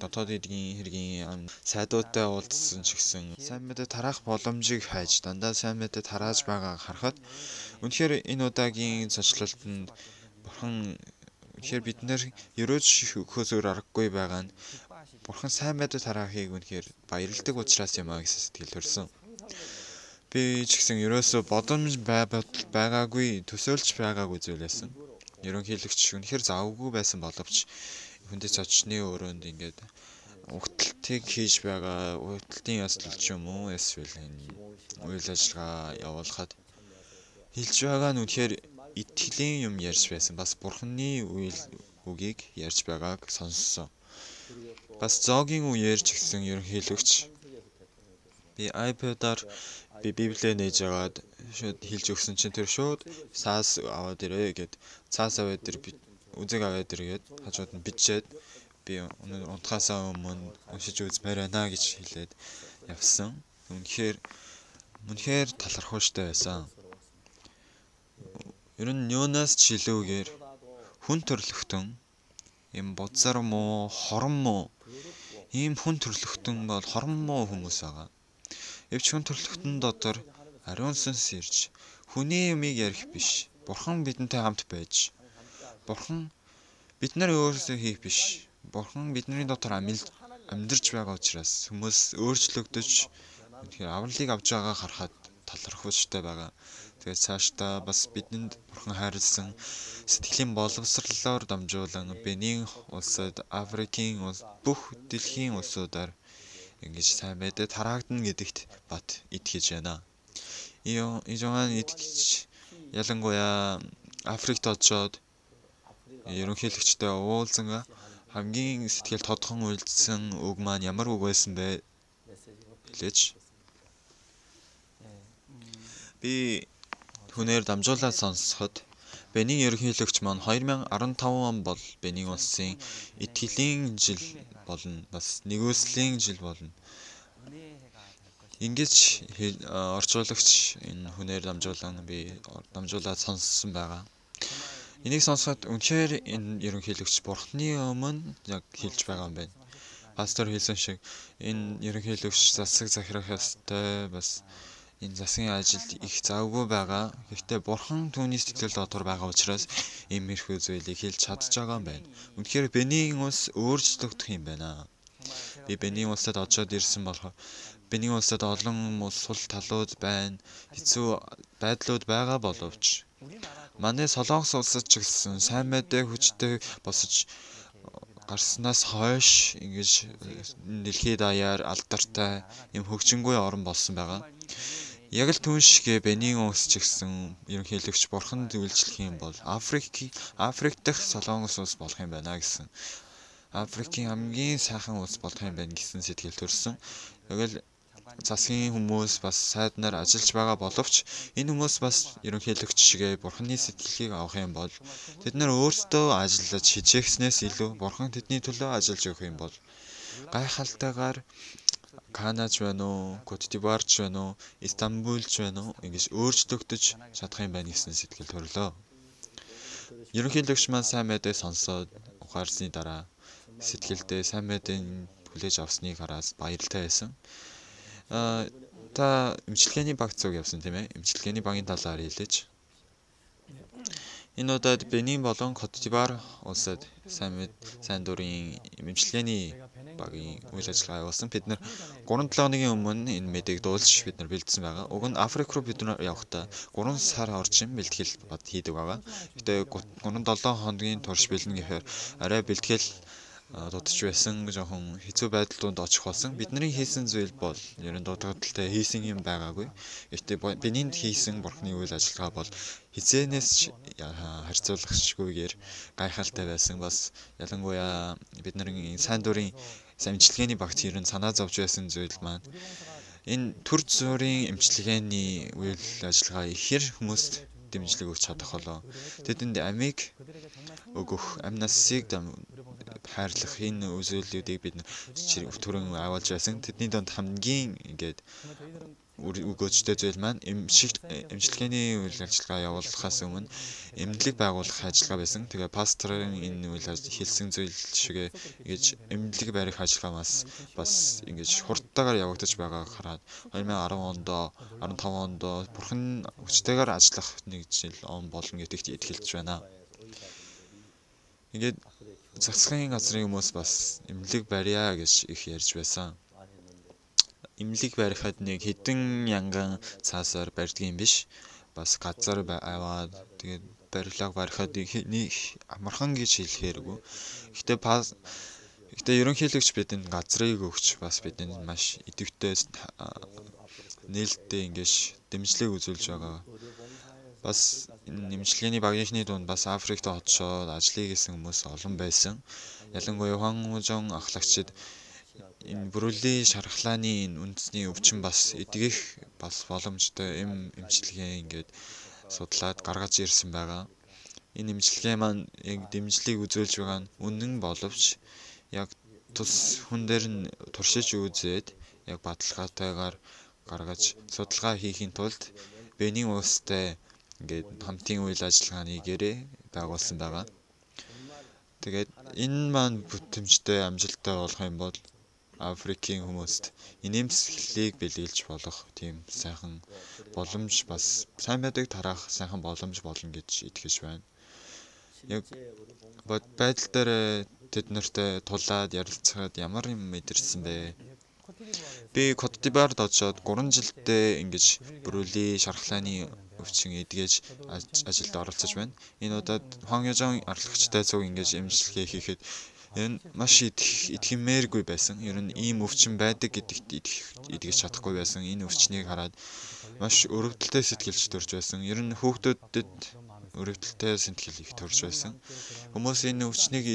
дотоод иргэн хэргийн сайдуудтай уулзсан ч гэсэн сайн мэдээ тараах боломжийг хайж дандаа сайн мэдээ тарааж байгааг харахад үнэхээр энэ удаагийн зочлолтод бурхан үнэхээр бид нэр ерөөж өгөхөөс өөр аргагүй байгаа нь бурхан сайн мэдээ тараахыг үнэхээр баярладаг учраас юм а гэсэн сэтгэл төрсөн. Би ч гэсэн ерөөсөө бодомж байгаагүй төсөөлж байгаагүй зүйл байсан. Ерөнхийлөгч үнэхээр завгүй байсан боловч хүндэт зочны өрөөнд ингээд угталтыг хийж байгаа угталтын яслал ч юм уу эсвэл энэ үйл ажиллагаа явуулахад хэлж байгаа нь үнэхээр итгэлийн юм ярьж байсан. Бас бурханы үгийг ярьж байгааг сонссон. Бас зоогийн үеэр ч гэсэн ерөнхийлөгч би iPad-аар би Библийг нээж аваад шууд хэлж өгсөн чинь тэр шууд цаас аваад ирээ гэд цаас аваад ир үзэг аваад иргээд хажууд нь бичээд би унтахаасаа өмнө уншиж үзмээр байна гэж хэлээд явсан. Үнэхээр талархууштай байсан. Ер нь юунаас ч илүүгээр хүн төрлөختөн юм бодсар муу, хорон муу ийм хүн төрлөختөн бол хорон муу хүмүүс байгаа. Эвч хүн төрлөختөн дотор ариун сүнс ирж хүний юмыг ярих биш. Бурхан бидэнтэй хамт байж. Бурхан бид нар өөрсдөө хийх биш. Бурхан бидний дотор амьдарч байгаа учраас хүмүүс өөрчлөгдөж тэгэхээр авралыг авч байгаа харахад талархууштай байгаа. Тэгээд цаашдаа бас бидэнд бурхан хайрлсан сэтгэлийн боловсролоор дамжуулан Бенин улсад, Африкийн улс, бүх дэлхийн улсуудаар ингэж сайн мэдээ тараагдана гэдэгт бат итгэж байна. Ижоан итгэж ялангуяа Африкт очоод ерөнхийлөгчтэй уулзсан хамгийн сэтгэл тодхон үйлдсэн үг маань ямар үг байсан бэ хэлээч. Би хүнээр дамжуулаад сонсоход Бенин ерөнхийлөгч маань 2015 он бол Бенин улсын итгэлийн жил болно. Бас нэгүслийн жил болно. Ингэж орчуулагч энэ хүнээр дамжуулаад сонссон байгаа. Энийг сонсоход үнэхээр энэ ерөнхийлөгч бурхны өмнө яг хэлж байгаа юм байна. Пастор хэлсэн шиг энэ ерөнхийлөгч засаг захирах ёстой бас энэ засгийн ажилд их завгүй байгаа. Гэхдээ бурхан түүний сэтгэл дотор байгаа учраас иймэрхүү зүйлийг хэлж чадж байгаа юм байна. Үнэхээр Бенин улс өөрчлөгдөх юм байна. Би Бенин улсад очоод ирсэн болохоор Бенин улсад олон сул талууд байна. Хэцүү байдлууд байгаа боловч манай Солонгос улсад ч гэсэн сайн мэдээ хүчтэй босож гарснаас хойш ингэж дэлхийд даяар алдартай юм хөгжингүй орн болсон байгаа. Яг л түн шигэ Бенин улс ч гэсэн ерөнхийлөгч бурханд үйлчлэх юм бол Африк дахь Солонгос улс болох юм байна гэсэн. Африкийн хамгийн сайхан улс болох юм байна гэсэн сэтгэл төрсөн. Тэгэл засгийн хүмүүс бас сайднаар ажиллаж байгаа боловч энэ хүмүүс бас ерөнхийлөгч шигээ бурханы сэтгэлийг авах юм бол тэд нар өөрсдөө ажиллаж хичээхснээс илүү бурхан тэдний төлөө ажиллаж өгөх юм бол гайхалтайгаар Канач байна уу, Кот д'Ивуар ч байна уу, Истанбул ч байна уу ингэж өөрчлөгдөж чадах юм байна гэсэн сэтгэл төрлөө. Ерөнхийлөгч маань сайн мэдээ сонсоод ухаарсны дараа сэтгэлдээ сайн мэдээ хүлээж авсныг хараас баяртай байсан. Та эмчилгээний баг зүг явсан тийм ээ. Эмчилгээний багийн талаар хэлээч. Энэ удаад Бенин болон Кот д'Ивуар улсад сайн дурын эмчилгээний багийн үйл ажиллагаа явуулсан. Бид нэр 3-7 хоногийн өмнө энэ мэдээг дуулж бид нар бэлдсэн байгаа. Уг нь Африк руу бид нар явахдаа 3 сар орчим бэлтгэл бод хийдэг байгаа. Гэтэ 3-7 хоногийн турш бэлнэ гэхээр арай бэлтгэл дутж байсан жоохон хэцүү байдлууд очих болсон. Бидний хийсэн зүйл бол ер нь дутагдaltaй хийсэн юм байгаагүй. Гэтэ Бенинд хийсэн бурхны үйл ажиллагаа бол хизээнээс харьцуулахшгүйгээр гайхалтай байсан. Бас ялангуяа бидний сайн дурын эмчилгээний багт ер нь санаа зовж байсан зүйл маань энэ төр зүрийн эмчилгээний үйл ажиллагаа ихэр хүмүүст дэмжлэг өгч чадах болоо. Тэдэнд амийг өгөх, амь насыг хайрлах энэ үзүүлэлтүүдийг бид түрүүн агуулж байсан. Тэдний донд хамгийн ингээд өгөөжтэй зүйл маань эмчилгээний үйл ажиллагаа явуулахаас өмнө эмнэлэг байгуулах ажиллагаа байсан. Тэгээ пасторын энэ үйл хэлсэн зүйл шигээ ингэж эмнэлэг барих ажиллагаа бас ингэж хурдтайгаар явагдаж байгааг хараад 2010 онд 15 онд бурхан хүчтэйгээр ажиллах нэг жил он болно гэдэгт итгэлж байна. Ингээд засгийн газрын хүмүүс бас эмнэлэг барья гэж их ярьж байсан. Эмнэлэг барихад нэг хэдэн янган цаасаар барьдгийн биш. Бас газар аваад тэгээд барилга барихад нэг амархан гэж хэлэхээргүй. Гэхдээ ерөнхийлөгч бидэнд газрыг өгч бас бидэнд маш идэвхтэй нээлттэй ингэж дэмжлэг үзүүлж байгаа. Бас эмчилгээний багийнхны дунд бас Африкт очоод ажлыг хийсэн хүмүүс олон байсан. Ялангуяа Хуанхужон ахлагчид энэ бүрэлдэхүүн шархлааны энэ үндэсний өвчин бас эдгэх бас боломжтой эмчилгээ ингээд судлаад гаргаж ирсэн байгаа. Энэ эмчилгээ маань яг дэмжлэг үзүүлж байгаа нь үнэн боловч яг тус хүн дээр нь туршиж үзээд яг баталгаатайгаар гаргаж судалгаа хийхийн тулд Бенин улстай ингээд хамтын үйл ажиллагааны гэрээ байгуулсан байгаа. Тэгээд энэ маань бүтэмжтэй амжилттай болох юм бол Африкийн хүмүүст инээмсэглэлийг бэлгэлж болох тийм сайхан боломж бас сайн байдаг тараах сайхан боломж болно гэж итгэж байна. Яг байдал дээр тэд нартай тулаад ярилцахад ямар юм мэдэрсэн бэ? Би Кот д'Ивуард очоод 3 жилдээ ингэж бүрүүлээ шархлааны өвчин эдгэж ажилд оролцож байна. Энэ удаад Хуанхужон арлагчтай цуг ингэж эмчилгээ хийхэд энэ маш итгэмээргүй байсан. Ер нь ийм өвчин байдаг гэдэгт итгэж чадахгүй байсан. Энэ өвчнийг хараад маш өрөвдөлтэй сэтгэлж төрж байсан. Ер нь хүүхдүүдэд өрөвдөлтэй сэтгэл их төрж байсан. Хүмүүс энэ өвчнийг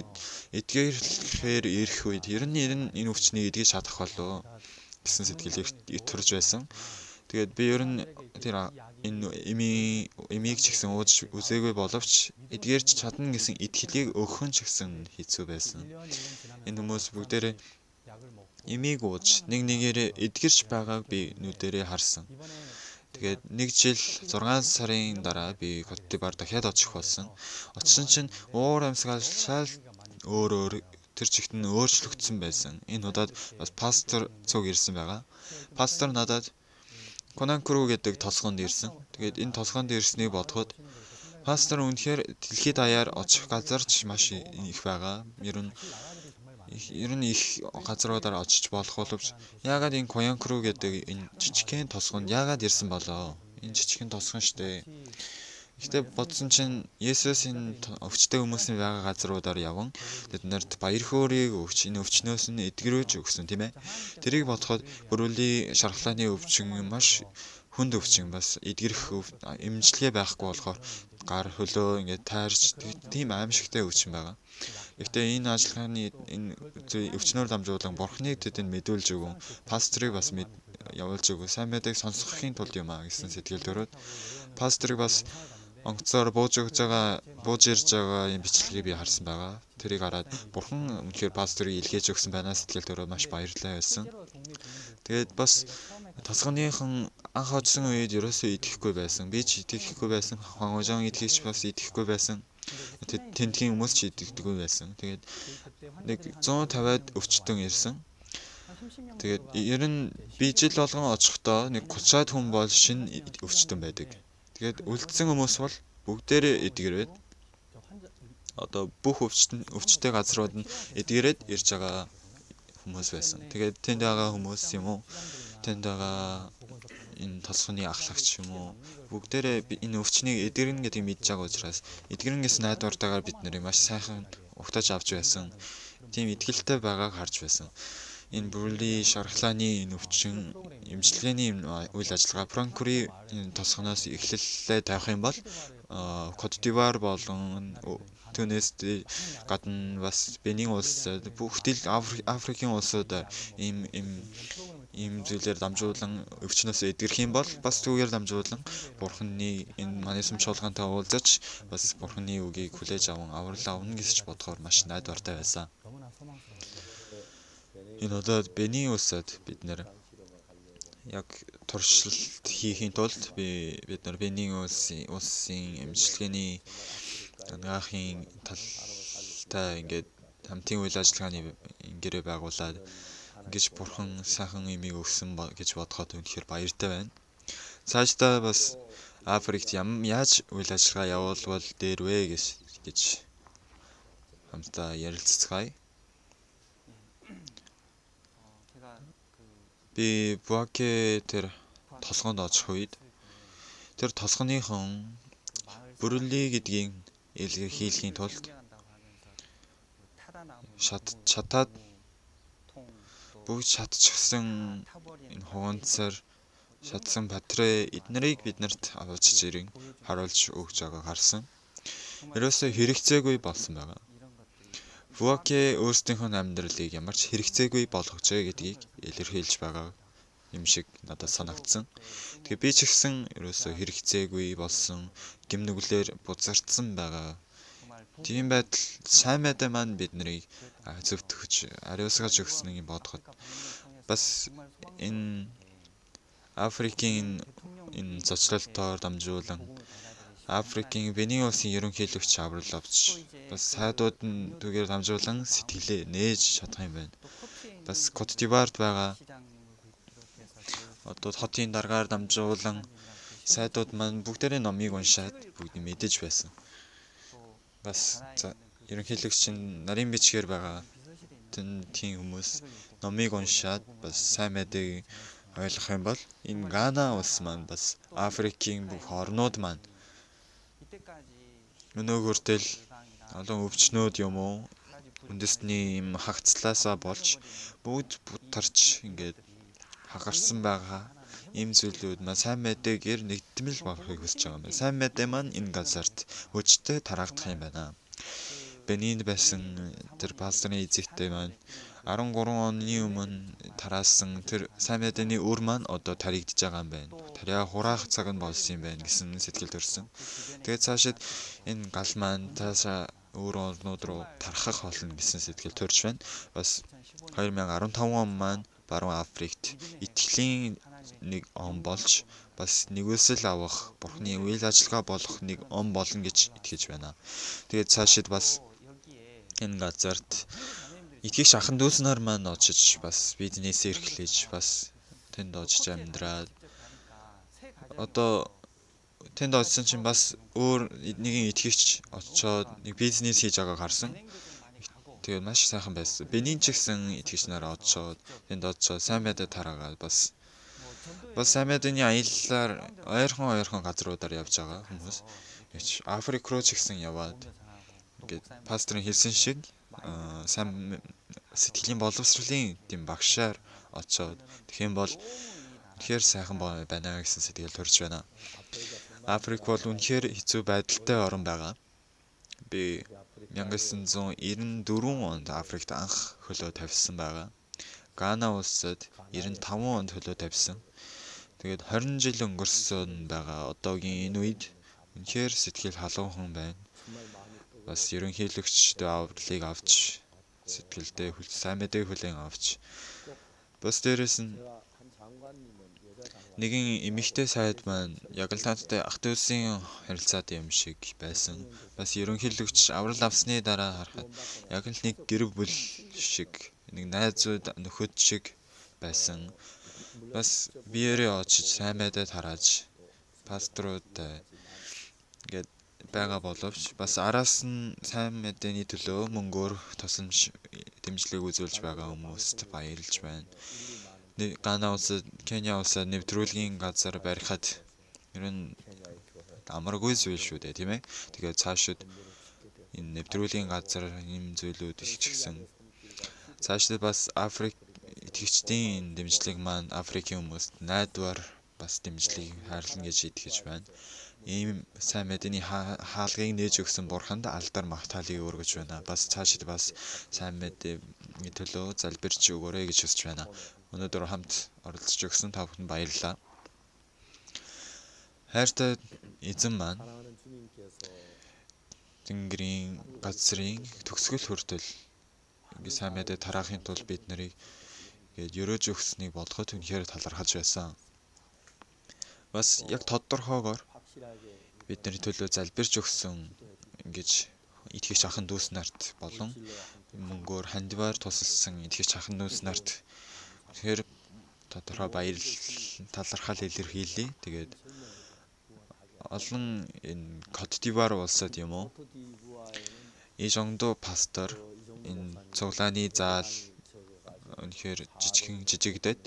эдгэхээр ирэх үед ер нь энэ өвчнийг эдгэж чадах болов гэсэн сэтгэл их төрж байсан. Тэгээд би ер нь тэр энэ эмийг ч гэсэн ууж үзээгүй боловч эдгээрч чадна гэсэн итгэлийг өгөх нь ч гэсэн хэцүү байсан. Энэ хүмүүс бүгдээрээ эмийг ууж нэгээрээ эдгэрч байгааг би нүдэрээ харсан. Тэгээд 1 жил 6 сарын дараа би Кот д'Ивуар дахиад очих болсон. Очсон чинь уур амьсгал шал өөр тэр чигт нь өөрчлөгдсөн байсан. Энэ удаад бас пастор цуг ирсэн байгаа. Пастор надад Конанкру гэдэг толгоонд ирсэн. Тэгээд энэ толгоонд ирснийг бодоход пастор үнэхээр дэлхийд даяар очих газар ч маш их байгаа. Ер нь их газруудаар очиж болох боловч яагаад энэ Конанкру гэдэг энэ жижигхэн толгоонд яагаад ирсэн болоо? Энэ жижигхэн толгоон штэ. Гэхдээ бодсон чинь Есүс энэ өвчтэй хүмүүсийн байгаа газруудаар яван тэднэрт баяр хөөргийг өгч энэ өвчнөөс нь эдгэрүүлж өгсөн тийм ээ. Тэрийг бодоход бүрүүлээ шархлааны өвчин маш хүнд өвчин бас эдгэрэх эмчилгээ байхгүй болохоор гар хөлөө ингээд тайрч тийм аимшигтай өвчин байгаа. Гэхдээ энэ ажиллагааны энэ өвчнөр дамжуулан бурхныг тэдэнд мэдүүлж өгөн пасторыг бас явуулж өгөө сайн байдаг сонсохын тулд юм а гэсэн сэтгэл төрөөд пасторыг бас онгоцоор бууж ирж байгаа юм бичлэгийг би харсан байгаа. Тэрийг хараад бурхан үнэхээр пасторыг илгээж өгсөн байна сэтгэл төрөө маш баярлалаа байсан. Тэгээд бас тосгоныхон анх очсон үед ерөөсөө итгэхгүй байсан. Би ч итгэхгүй байсан. Хуанхужон итгэгч бас итгэхгүй байсан. Тентгийн хүмүүс ч итгэдэггүй байсан. Тэгээд нэг 150-аад өвчтөн ирсэн. Тэгээд ер нь би жил болгон очихдоо нэг 30-аад хүн бол шинэ өвчтөн байдаг. Тэгээд үлдсэн хүмүүс бол бүгдээрээ эдгэрээд одоо бүх өвчтэй газрууд нь эдгэрээд ирж байгаа хүмүүс байсан. Тэгээд тэнд байгаа хүмүүс юм уу? Тэнд байгаа энэ толгойн ахлагч юм уу? Бүгдээрээ энэ өвчнийг эдгэрнэ гэдгийг мэдж байгаа учраас эдгэрнээс найдвартайгаар бид нарыг маш сайхан угтаж авч байсан. Тийм итгэлтэй байгааг харж байсан. Энэ бүрэлдэхүүн шархлааны энэ өвчин эмчилгээний үйл ажиллагаа Франкури энэ тосгоноос эхлэлээ тавих юм бол Кот д'Ивуар болон Түнэст гадна бас Бенин улсад бүх Африкийн улсууд ийм зүйлээр дамжуулан өвчнөөс эдгэрх юм бол бас түүгээр дамжуулан бурхны энэ манисм чуулгантай уулзаж бас бурхны үгийг хүлээж аврал авна гэж бодохоор маш найдвартай байсан. Энэ удаад Бенин улсад бид нэр яг туршилт хийхийн тулд бид нар Бенин улсын эмчилгээний анагаахын талтай ингээд хамтын үйл ажиллагааны ингэрээ байгуулад ингэж бурхан сайхан имийг өгсөн гэж бодоход үнэхээр баяртай байна. Цаашдаа бас Африкт яаж үйл ажиллагаа явуулвал дээр вэ гэж хамтдаа ярилццгаая. Би Буаке тэр толгоонд очих үед тэр толгоныхон бүрлий гэдгийг илэрхийлэхийн тулд шатаад бүгд шатчихсан энэ хугацаар шатсан батарей эднэрийг биднэрт авчиж ирэн харуулж өгч байгааг харсан. Ерөөсөө хэрэгцээгүй болсон байгаа. Буаке өөрсдийнхөө амьдралыг ямар ч хэрэгцээгүй болгожээ гэдгийг илэрхийлж байгаа юм шиг надад санагдсан. Тэгээ би ч гэсэн ерөөсөө хэрэгцээгүй болсон гэм нүглээр бузардсан байгаа. Тийм байдал сайн мэдээ маань биднийг зөвтгөж ариусгаж өгснгийг бодоход бас энэ Африкийн энэ зочлолтоор дамжуулан Африкийн Бенин улсын ерөнхийлөгч аврал авч бас сайдууд нь түгээр дамжуулан сэтгэлээ нээж чадах юм байна. Бас Кот д'Ивуарт байгаа одоо хотын даргаар дамжуулан сайдууд маань бүгдээрээ номыг уншаад бүгд мэдэж байсан. Бас ерөнхийлөгчийн нарийн бичгээр байгаа тийм хүмүүс номыг уншаад бас сайн мэдээг ойлгох юм бол энэ Гана улс маань бас Африкийн бүх орнууд маань өнөө хүртэл олон өвчнүүд юм уу үндэсний юм хагцлаасаа болж бүгд бутарч ингээд хагарсан байгаа ийм зүйлүүд маань сайн мэдээгээр нэгдмэл болохыг хүсэж байгаа юм байна. Сайн мэдээ маань энэ газарт хүчтэй тараагдах юм байна. Бенинд байсан тэр пасторын эзэгтэй маань 13 оны өмнө тараасан тэр сайн мэдээний үр маань одоо таригдж байгаа юм байна. Тариа хураах цаг нь болсон юм байна гэсэн сэтгэл төрсөн. Тэгээд цаашид энэ гал маань таашаа өөр орнууд руу тархах болно гэсэн сэтгэл төрж байна. Бас 2015 он маань баруун Африкт итгэлийн нэг он болж бас нэгүсэл авах бурхны үйл ажиллагаа болох нэг он болно гэж итгэж байна. Тэгээд цаашид бас энэ газарт итгэгч ахын дүүс нар маань очиж бас бизнесээ эрхлэж бас тэнд очиж амьдраад одоо тэнд очсон чинь бас өөр нэгэн итгэгч очоод нэг бизнес хийж байгааг харсан. Тэгээд маш сайхан байсан. Бенин ч гэсэн итгэгч нараа очоод тэнд очоод сайн мэдээ тараагаад бас сайн мэдээний аяллаар ойрхон газруудаар явж байгаа хүмүүс. Африк руу ч гэсэн яваад ингээд пасторын хэлсэн шиг сайн сэтгэлийн боловсролын тийм багшаар очоод тэгэх юм бол үнэхээр сайхан байна гэсэн сэтгэл төрж байна. Африк бол үнэхээр хэцүү байдалтай орн байгаа. Би 1994 онд Африкт анх хөлөө тавьсан байгаа. Гана улсад 95 онд хөлөө тавьсан. Тэгээд 20 жил өнгөрсөн байгаа. Одоогийн энэ үед үнэхээр сэтгэл халуухан байна. Бас ерөнхийлөгчдөө авралыг авч сэтгэлдээ сайн мэдээг хүлээн авч бас дээрэс нь нэгэн эмэгтэй сайд маань яг л таадтай ах дүүсийн харилцаад юм шиг байсан. Бас ерөнхийлөгч аврал авсны дараа харахад яг л нэг гэр бүл шиг нэг найзууд нөхөд шиг байсан. Бас биеэрээ очиж сайн мэдээ тарааж пасторуудтай ингээд байгаа боловч бас араас нь сайн мэдээний төлөө мөнгөөр тусламж дэмжлэг үзүүлж байгаа хүмүүст баярлж байна. Гана улсад, Кenya улсад нэвтрүүлгийн газар барихад ер нь амаргүй зүйл шүү дээ, тийм ээ. Тэгээд цаашид энэ нэвтрүүлгийн газар ийм зүйлүүд их ч гэсэн цаашид бас Африк итгэгчдийн дэмжлэг маань Африкийн хүмүүст найдвар бас дэмжлэг хайрлана гэж итгэж байна. Ийм сайн мэдээний хаалгыг нээж өгсөн бурханд алдар магтаалыг өргөж байна. Бас цаашид бас сайн мэдээний төлөө залбирч өгөөрэй гэж хүсэж байна. Өнөөдөр хамт оролцож өгсөн та бүхэнд баярлалаа. Хайртай эзэн маань Тэнгэрийн газрын төгсгөл хүртэл ингэ сайн мэдээ тараахын тулд бид нарыг тэгээд өрөөж өгсөнийг бодоход үнэхээр талархаж байсан. Бас яг тодорхойгоор бидний төлөө залбирч өгсөн ингэж итгэгч ахын дүүс нарт болон мөнгөөр хандиваар тусалсан итгэгч ахын дүүс нарт тэгэхээр тодорхой талархал илэрхийлье. Тэгээд олон энэ Кот д'Ивуар улсад юм уу? И жондо пастор энэ цуглааны заал үнэхээр жижигдээд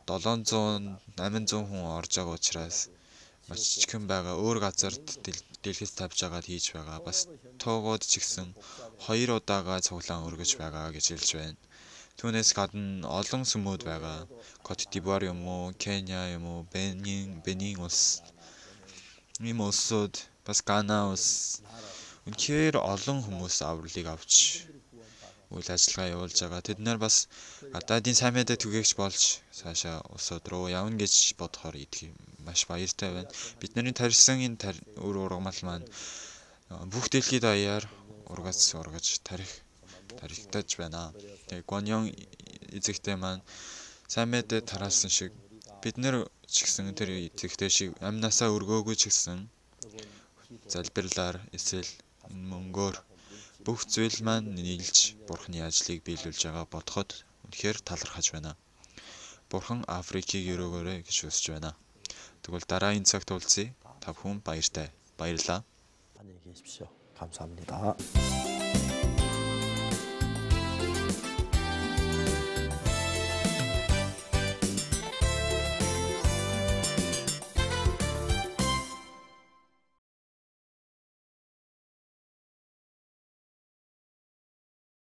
700 800 хүн орж байгаа учраас маш жижигхэн байгаа өөр газарт дэлгэц тавьж агаад хийж байгаа. Бас тоогоод ч гэсэн 2 удаагаа цуглаан өргөж байгаа гэж хэлж байна. Түүнээс гадна олон сүмүүд байгаа. Кот д'Ивуар юм уу, Кenya юм уу, Бенин улс, ийм улсууд, бас Гана улс үнэхээр олон хүмүүс авралыг авч үйл ажиллагаа явуулж байгаа. Тэд нар бас гадаадын сайн мэдээ түгээгч болж цаашаа улсууд руу явна гэж бодохоор маш баяртай байна. Бидний тарьсан энэ үр ургамал маань бүх дэлхийд даяар ургаж тархитаж байна. Тэгээ Гонён эзэгтэй маань сайн мэдээ тараасан шиг бид нар ч гэсэн тэр эзэгтэй шиг амнасаа өргөөгүй ч гэсэн залбирлаар эсвэл мөнгөөр бүх зүйл маань нийлж Бурхны ажлыг биелүүлж байгаа бодоход үнэхээр талархаж байна. Бурхан Африкийг өрөөгөөрэй гэж хүсэж байна. Тэгвэл дараагийн цагт уулзъя. Та бүхэн баярлалаа. 안녕히 계십시오. 감사합니다.